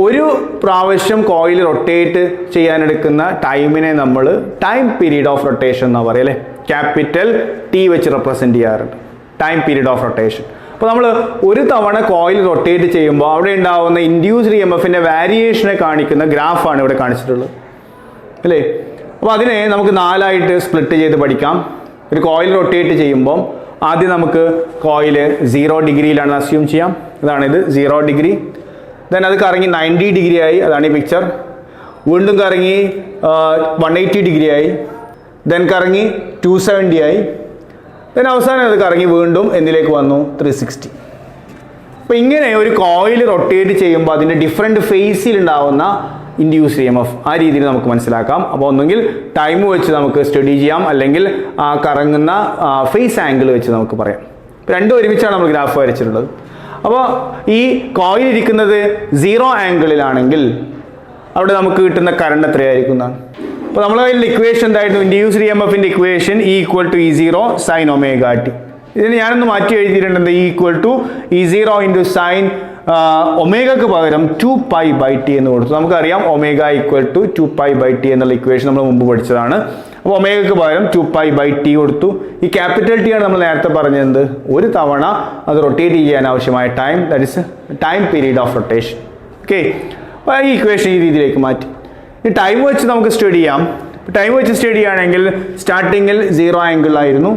ഒരു പ്രാവശ്യം കോയിൽ റൊട്ടേറ്റ് ചെയ്യാനെടുക്കുന്ന ടൈമിനെ നമ്മൾ ടൈം പീരീഡ് ഓഫ് റൊട്ടേഷൻ എന്നാ പറയുക അല്ലേ. ക്യാപിറ്റൽ ടി വെച്ച് റെപ്രസെൻറ്റ് ചെയ്യാറുണ്ട് ടൈം പീരീഡ് ഓഫ് റൊട്ടേഷൻ. അപ്പോൾ നമ്മൾ ഒരു തവണ കോയിൽ റൊട്ടേറ്റ് ചെയ്യുമ്പോൾ അവിടെ ഉണ്ടാവുന്ന ഇൻഡ്യൂസ്ഡ് EMFന്റെ വാരിയേഷനെ കാണിക്കുന്ന ഗ്രാഫാണ് ഇവിടെ കാണിച്ചിട്ടുള്ളത് അല്ലേ. അപ്പോൾ അതിനെ നമുക്ക് 4ആയിട്ട് സ്പ്ലിറ്റ് ചെയ്ത് പഠിക്കാം. ഒരു കോയിൽ റൊട്ടേറ്റ് ചെയ്യുമ്പോൾ ആദ്യം നമുക്ക് കോയിൽ 0 ഡിഗ്രിയിലാണ് അസ്യൂം ചെയ്യാം. ഇതാണിത് 0 ഡിഗ്രി. ദെൻ അത് കറങ്ങി 90 ഡിഗ്രി ആയി, അതാണ് ഈ പിക്ചർ. വീണ്ടും കറങ്ങി 180 ഡിഗ്രി ആയി. ദെൻ കറങ്ങി 270 ആയി. ദെൻ അവസാനം അത് കറങ്ങി വീണ്ടും എന്തിലേക്ക് വന്നു 360. അപ്പോൾ ഇങ്ങനെ ഒരു കോയിൽ റൊട്ടേറ്റ് ചെയ്യുമ്പോൾ അതിൻ്റെ ഡിഫറെൻറ്റ് ഫേസിൽ ഉണ്ടാവുന്ന ഇൻഡ്യൂസ്ഡ് EMF ആ രീതിയിൽ നമുക്ക് മനസ്സിലാക്കാം. അപ്പോൾ ഒന്നുകിൽ ടൈം വെച്ച് നമുക്ക് സ്റ്റഡി ചെയ്യാം, അല്ലെങ്കിൽ ആ കറങ്ങുന്ന ഫേസ് ആംഗിൾ വെച്ച് നമുക്ക് പറയാം. രണ്ടും ഒരുമിച്ചാണ് നമ്മൾ ഗ്രാഫ് വരച്ചിട്ടുള്ളത്. അപ്പോൾ ഈ കോയിൽ ഇരിക്കുന്നത് 0 ആംഗിളിലാണെങ്കിൽ അവിടെ നമുക്ക് കിട്ടുന്ന കറണ്ട് എത്രയായിരിക്കും എന്നാണ്. അപ്പോൾ നമ്മൾ അതിൻ്റെ ഇക്വേഷൻ എന്തായിരുന്നു? ഇൻഡ്യൂസ്ഡ് EMFന്റെ ഇക്വേഷൻ E=E0 sin ωt. ഇതിന് ഞാനൊന്ന് മാറ്റി എഴുതിയിട്ടുണ്ട്. E=E0 × sin ഒമേഗക്ക് പകരം 2π/t എന്ന് കൊടുത്തു. നമുക്കറിയാം ω = 2π/t എന്നുള്ള ഇക്വേഷൻ നമ്മൾ മുമ്പ് പഠിച്ചതാണ്. അപ്പോൾ ഒമേഗക്ക് പകരം 2π/t കൊടുത്തു. ഈ ക്യാപിറ്റൽ ടി ആണ് നമ്മൾ നേരത്തെ പറഞ്ഞത്, ഒരു തവണ അത് റൊട്ടേറ്റ് ചെയ്യാൻ ആവശ്യമായ time, that is time period of rotation. Okay, അപ്പോൾ ഈ ഇക്വേഷൻ ഈ രീതിയിലേക്ക് മാറ്റി. ഈ ടൈം വെച്ച് നമുക്ക് സ്റ്റഡി ചെയ്യാം. ടൈം വെച്ച് സ്റ്റഡി ചെയ്യുകയാണെങ്കിൽ സ്റ്റാർട്ടിങ്ങിൽ 0 ആംഗിളായിരുന്നു.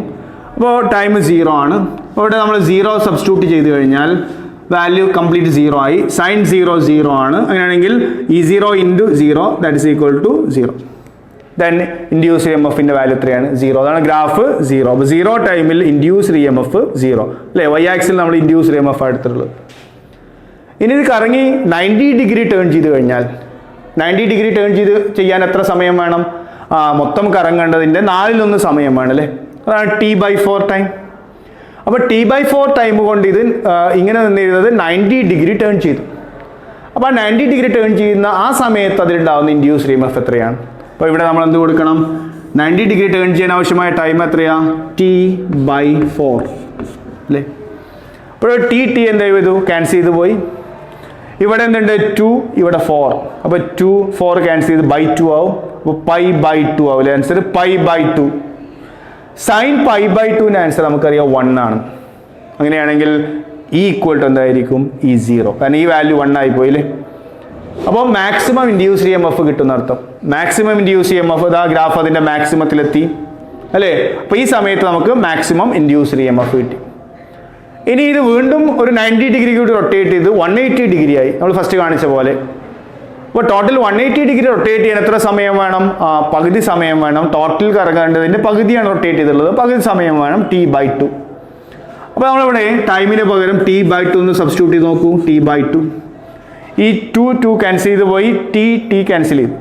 അപ്പോൾ ടൈം 0 ആണ്. അവിടെ നമ്മൾ 0 സബ്സ്റ്റിറ്റ്യൂട്ട് ചെയ്ത് കഴിഞ്ഞാൽ വാല്യൂ കംപ്ലീറ്റ് 0 ആയി. സൈൻ 0 0 ആണ്. അങ്ങനെയാണെങ്കിൽ E0 × 0 that is equal to 0. Then induced EMFന്റെ വാല്യൂ എത്രയാണ്? 0. അതാണ് ഗ്രാഫ് 0. അപ്പോൾ 0 ടൈമിൽ ഇൻഡ്യൂസ്ഡ് EMF 0 അല്ലേ. Y ആക്സിൽ നമ്മൾ ഇൻഡ്യൂസ്ഡ് EMF എടുത്തിട്ടുള്ളത്. ഇനി ഇത് കറങ്ങി 90 ഡിഗ്രി ടേൺ ചെയ്ത് കഴിഞ്ഞാൽ 90 ഡിഗ്രി ടേൺ ചെയ്യാൻ എത്ര സമയം വേണം? മൊത്തം കറങ്ങേണ്ടതിൻ്റെ 4/1 സമയം വേണം അല്ലേ. അതാണ് T/4 ടൈം. അപ്പോൾ T/4 ടൈം കൊണ്ട് ഇത് ഇങ്ങനെ നിന്നിരുന്നത് 90 ഡിഗ്രി ടേൺ ചെയ്തു. അപ്പോൾ ആ 90 ഡിഗ്രി ടേൺ ചെയ്യുന്ന ആ സമയത്ത് അതിലുണ്ടാവുന്ന ഇൻഡ്യൂസ്ഡ് EMF എത്രയാണ്? അപ്പോൾ ഇവിടെ നമ്മൾ എന്ത് കൊടുക്കണം? 90 ഡിഗ്രി ടേൺ ചെയ്യാൻ ആവശ്യമായ ടൈം എത്രയാ? T/4 അല്ലേ. അപ്പോൾ ടി എന്താ ചെയ്തു? ക്യാൻസൽ ചെയ്ത് പോയി. ഇവിടെ എന്തുണ്ട്? 2, ഇവിടെ 4. അപ്പോൾ 2 4 ക്യാൻസൽ ചെയ്ത് /2 ആവും. അപ്പോൾ π/2 ആവില്ലേ ആൻസർ? π/2. സൈൻ π/2ൻ്റെ ആൻസർ നമുക്കറിയാം 1 ആണ്. അങ്ങനെയാണെങ്കിൽ E = എന്തായിരിക്കും? E0. കാരണം ഈ വാല്യൂ 1 ആയിപ്പോയില്ലേ. അപ്പോൾ മാക്സിമം ഇൻഡ്യൂസ്ഡ് EMF കിട്ടുന്ന അർത്ഥം. മാക്സിമം ഇൻഡ്യൂസ്ഡ് EMF ആ ഗ്രാഫ് അതിൻ്റെ മാക്സിമത്തിലെത്തി അല്ലേ. അപ്പോൾ ഈ സമയത്ത് നമുക്ക് മാക്സിമം ഇൻഡ്യൂസ്ഡ് EMF കിട്ടി. ഇനി ഇത് വീണ്ടും ഒരു 90 ഡിഗ്രി കൂടി റൊട്ടേറ്റ് ചെയ്ത് 180 ഡിഗ്രി ആയി, നമ്മൾ ഫസ്റ്റ് കാണിച്ച പോലെ. അപ്പോൾ ടോട്ടൽ 180 ഡിഗ്രി റൊട്ടേറ്റ് ചെയ്യാൻ എത്ര സമയം വേണം? പകുതി സമയം വേണം. ടോട്ടൽ കറങ്ങേണ്ടതിൻ്റെ പകുതിയാണ് റൊട്ടേറ്റ് ചെയ്തിട്ടുള്ളത്. പകുതി സമയം വേണം, T/2. അപ്പോൾ നമ്മളിവിടെ ടൈമിന് പകരം T/2 എന്ന് സബ്സ്റ്റിറ്റ്യൂട്ട് ചെയ്ത് നോക്കൂ. T/2. ഈ 2 ക്യാൻസൽ ചെയ്ത് പോയി, T ക്യാൻസൽ ചെയ്തു.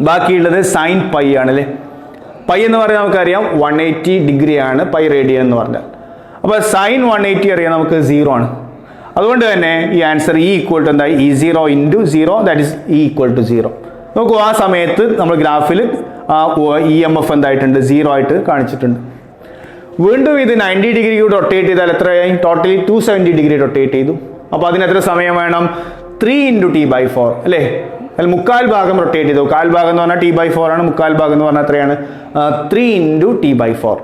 ബാക്കിയുള്ളത് സൈൻ പൈ ആണല്ലേ. പൈ എന്ന് പറയുന്നത് നമുക്കറിയാം 180 ഡിഗ്രിയാണ് പൈ റേഡിയൻ എന്ന് പറഞ്ഞാൽ. അപ്പോൾ സൈൻ 180 അറിയാം നമുക്ക് 0 ആണ്. അതുകൊണ്ട് തന്നെ ഈ ആൻസർ E = എന്തായി? E0 × 0 that is E = 0. നോക്കൂ, ആ സമയത്ത് നമ്മൾ ഗ്രാഫിൽ EMF എന്തായിട്ടുണ്ട്? 0 ആയിട്ട് കാണിച്ചിട്ടുണ്ട്. വീണ്ടും ഇത് 90 ഡിഗ്രി കൂടി റൊട്ടേറ്റ് ചെയ്താൽ എത്രയായി? ടോട്ടലി 270 ഡിഗ്രി റൊട്ടേറ്റ് ചെയ്തു. അപ്പോൾ അതിന് എത്ര സമയം വേണം? 3 × T/4 അല്ലേ. അതിൽ 1/4 ഭാഗം റൊട്ടേറ്റ് ചെയ്തു. 1/4 ഭാഗം എന്ന് പറഞ്ഞാൽ T/4 ആണ്. 1/4 ഭാഗം എന്ന് പറഞ്ഞാൽ എത്രയാണ്? 3 × T/4.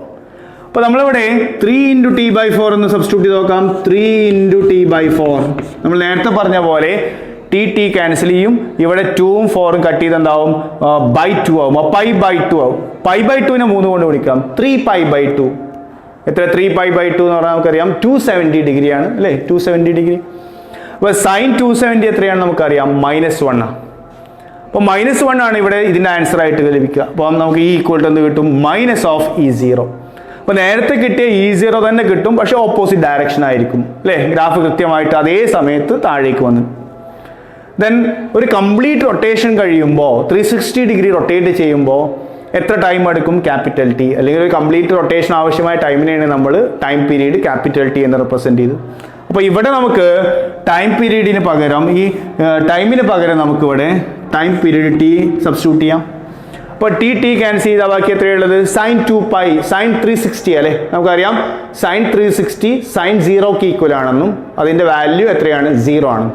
അപ്പോൾ നമ്മളിവിടെ 3 × T/4 എന്ന് സബ്സ്റ്റിറ്റ്യൂട്ട് ചെയ്ത് നോക്കാം. 3 × T/4 നമ്മൾ നേരത്തെ പറഞ്ഞ പോലെ T ക്യാൻസൽ ചെയ്യും. ഇവിടെ 2ഉം 4ഉം കട്ട് ചെയ്ത് എന്താവും? /2 ആവും. π/2 ആവും. π/2നെ 3 കൊണ്ട് വിളിക്കാം. 3π/2. എത്ര? 3π/2 എന്ന് പറഞ്ഞാൽ നമുക്കറിയാം 270 ഡിഗ്രിയാണ് അല്ലേ. 270 ഡിഗ്രി. അപ്പോൾ സൈൻ 270 എത്രയാണ് നമുക്കറിയാം? -1 ആണ്. അപ്പോൾ -1 ആണ് ഇവിടെ ഇതിൻ്റെ ആൻസർ ആയിട്ട് ലഭിക്കുക. അപ്പോൾ നമുക്ക് E = എന്ത് കിട്ടും? -E0. അപ്പോൾ നേരത്തെ കിട്ടിയ E0 തന്നെ കിട്ടും, പക്ഷെ ഓപ്പോസിറ്റ് ഡയറക്ഷൻ ആയിരിക്കും അല്ലേ. ഗ്രാഫ് കൃത്യമായിട്ട് അതേ സമയത്ത് താഴേക്ക് വന്നു. ദെൻ ഒരു കംപ്ലീറ്റ് റൊട്ടേഷൻ കഴിയുമ്പോൾ 360 ഡിഗ്രി റൊട്ടേറ്റ് ചെയ്യുമ്പോൾ എത്ര ടൈം എടുക്കും? Capital T. അല്ലെങ്കിൽ ഒരു കംപ്ലീറ്റ് റൊട്ടേഷൻ ആവശ്യമായ ടൈമിനെയാണ് നമ്മൾ ടൈം പീരീഡ് ക്യാപിറ്റൽ T എന്ന് റെപ്രസെൻറ്റ് ചെയ്തു. അപ്പോൾ ഇവിടെ നമുക്ക് ടൈം പീരീഡിന് പകരം ഈ ടൈമിന് പകരം നമുക്കിവിടെ ടൈം പീരീഡ് T സബ്സ്റ്റിറ്റ്യൂട്ട് ചെയ്യാം. അപ്പോൾ T ക്യാൻസൽ ചെയ്താൽ ബാക്കി എത്രയുള്ളത്? സൈൻ 2π, സൈൻ 360 അല്ലേ. നമുക്കറിയാം സൈൻ 360 സൈൻ 0ക്ക് ഈക്വൽ ആണെന്നും അതിൻ്റെ വാല്യൂ എത്രയാണ്? 0 ആണ്.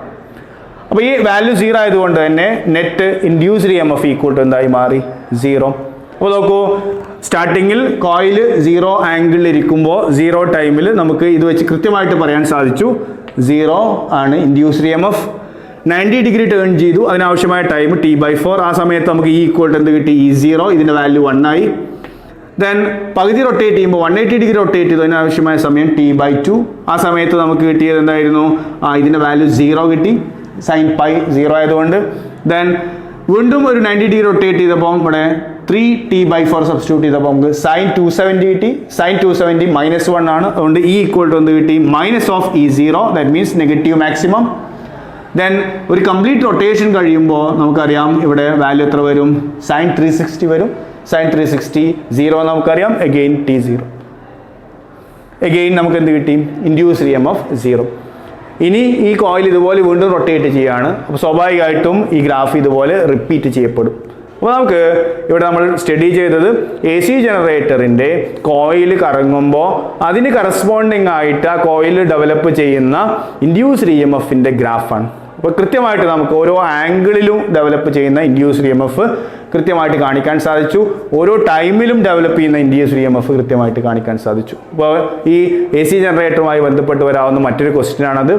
അപ്പോൾ ഈ വാല്യൂ 0 ആയതുകൊണ്ട് തന്നെ net induced EMF equal to എന്തായി മാറി 0. അപ്പോൾ നോക്കൂ, സ്റ്റാർട്ടിങ്ങിൽ കോയിൽ 0 ആംഗിളിൽ ഇരിക്കുമ്പോൾ 0 ടൈമിൽ നമുക്ക് ഇത് വെച്ച് കൃത്യമായിട്ട് പറയാൻ സാധിച്ചു 0 ആണ് ഇൻഡ്യൂസ്ഡ് EMF. 90 ഡിഗ്രി ടേൺ ചെയ്തു, അതിനാവശ്യമായ ടൈം T/4. ആ സമയത്ത് നമുക്ക് ഈ ഈക്വൽ ടു എന്ത് കിട്ടി, E0, ഇതിൻ്റെ വാല്യൂ 1 ആയി. ദെൻ പകുതി റൊട്ടേറ്റ് ചെയ്യുമ്പോൾ 180 ഡിഗ്രി റൊട്ടേറ്റ് ചെയ്തു, അതിനാവശ്യമായ സമയം T/2. ആ സമയത്ത് നമുക്ക് കിട്ടിയത് എന്തായിരുന്നു, ഇതിൻ്റെ വാല്യൂ 0 കിട്ടി, സൈൻ പൈ 0 ആയതുകൊണ്ട്. ദെൻ വീണ്ടും ഒരു 90 ഡിഗ്രി റൊട്ടേറ്റ് ചെയ്തപ്പോൾ ഇവിടെ 3T/4 സബ്സ്റ്റിറ്റ്യൂട്ട് ചെയ്തപ്പോൾ നമുക്ക് സൈൻ 270 കിട്ടി. സൈൻ 270 -1 ആണ്, അതുകൊണ്ട് E ഈക്വൽ ടു എന്ത് കിട്ടി, -E0, that means negative maximum. Then ഒരു കംപ്ലീറ്റ് റൊട്ടേഷൻ കഴിയുമ്പോൾ നമുക്കറിയാം ഇവിടെ വാല്യൂ എത്ര വരും, സൈൻ 360 വരും. സൈൻ 360 0 നമുക്കറിയാം, അഗെയിൻ T0. അഗെയിൻ നമുക്ക് എന്ത് കിട്ടി, ഇൻഡ്യൂസ്ഡ് EMF 0. ഇനി ഈ കോയിൽ ഇതുപോലെ വീണ്ടും റൊട്ടേറ്റ് ചെയ്യുകയാണ്, അപ്പോൾ സ്വാഭാവികമായിട്ടും ഈ ഗ്രാഫ് ഇതുപോലെ റിപ്പീറ്റ് ചെയ്യപ്പെടും. അപ്പോൾ നമുക്ക് ഇവിടെ നമ്മൾ സ്റ്റഡി ചെയ്തത് AC ജനറേറ്ററിൻ്റെ കോയിൽ കറങ്ങുമ്പോൾ അതിന് കറസ്പോണ്ടിങ് ആയിട്ട് ആ കോയിൽ ഡെവലപ്പ് ചെയ്യുന്ന ഇൻഡ്യൂസ്ഡ് EMFൻ്റെ ഗ്രാഫാണ്. അപ്പോൾ കൃത്യമായിട്ട് നമുക്ക് ഓരോ ആംഗിളിലും ഡെവലപ്പ് ചെയ്യുന്ന ഇൻഡ്യൂസ്ഡ് EMF കൃത്യമായിട്ട് കാണിക്കാൻ സാധിച്ചു. ഓരോ ടൈമിലും ഡെവലപ്പ് ചെയ്യുന്ന ഇൻഡ്യൂസ്ഡ് EMF കൃത്യമായിട്ട് കാണിക്കാൻ സാധിച്ചു. അപ്പോൾ ഈ AC ജനറേറ്ററുമായി ബന്ധപ്പെട്ട് വരാവുന്ന മറ്റൊരു ക്വസ്റ്റ്യൻ ആണത്,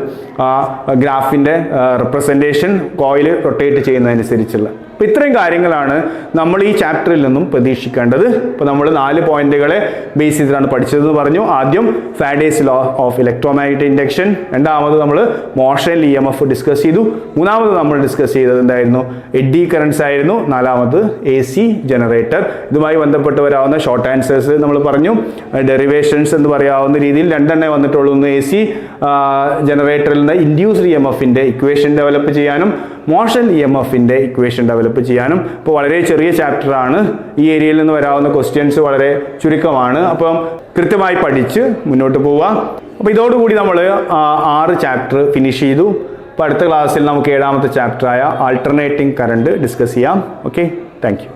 ഗ്രാഫിൻ്റെ റെപ്രസെൻറ്റേഷൻ കോയിൽ റൊട്ടേറ്റ് ചെയ്യുന്നതനുസരിച്ചുള്ള. അപ്പോൾ ഇത്രയും കാര്യങ്ങളാണ് നമ്മൾ ഈ ചാപ്റ്ററിൽ നിന്നും പ്രതീക്ഷിക്കേണ്ടത്. ഇപ്പോൾ നമ്മൾ 4 പോയിന്റുകളെ ബേസ് ചെയ്തിട്ടാണ് പഠിച്ചതെന്ന് പറഞ്ഞു. ആദ്യം Faraday's law of electromagnetic induction, രണ്ടാമത് നമ്മൾ മോഷൻ EMF ഡിസ്കസ് ചെയ്തു, മൂന്നാമത് നമ്മൾ ഡിസ്കസ് ചെയ്തത് എന്തായിരുന്നു, എഡ്ഡി കറൻസ് ആയിരുന്നു, നാലാമത് AC ജനറേറ്റർ. ഇതുമായി ബന്ധപ്പെട്ട് വരാവുന്ന ഷോർട്ട് ആൻസേഴ്സ് നമ്മൾ പറഞ്ഞു. ഡെറിവേഷൻസ് എന്ന് പറയാവുന്ന രീതിയിൽ 2 എണ്ണേ വന്നിട്ടുള്ളൂ. ഒന്ന് AC ജനറേറ്ററിൽ നിന്ന് ഇൻഡ്യൂസ്ഡ് EMFൻ്റെ ഇക്വേഷൻ ഡെവലപ്പ് ചെയ്യാനും മോഷൻ EMFൻ്റെ ഇക്വേഷൻ ഡെവലപ്പ് ചെയ്യാനും. ഇപ്പോൾ വളരെ ചെറിയ ചാപ്റ്ററാണ്, ഈ ഏരിയയിൽ നിന്ന് വരാവുന്ന ക്വസ്റ്റ്യൻസ് വളരെ ചുരുക്കമാണ്. അപ്പം കൃത്യമായി പഠിച്ച് മുന്നോട്ട് പോവുക. അപ്പോൾ ഇതോടുകൂടി നമ്മൾ 6 ചാപ്റ്റർ ഫിനിഷ് ചെയ്തു. അപ്പോൾ അടുത്ത ക്ലാസ്സിൽ നമുക്ക് 7ാമത്തെ ചാപ്റ്ററായ ആൾട്ടർനേറ്റിംഗ് കറണ്ട് ഡിസ്കസ് ചെയ്യാം. Okay, thank you.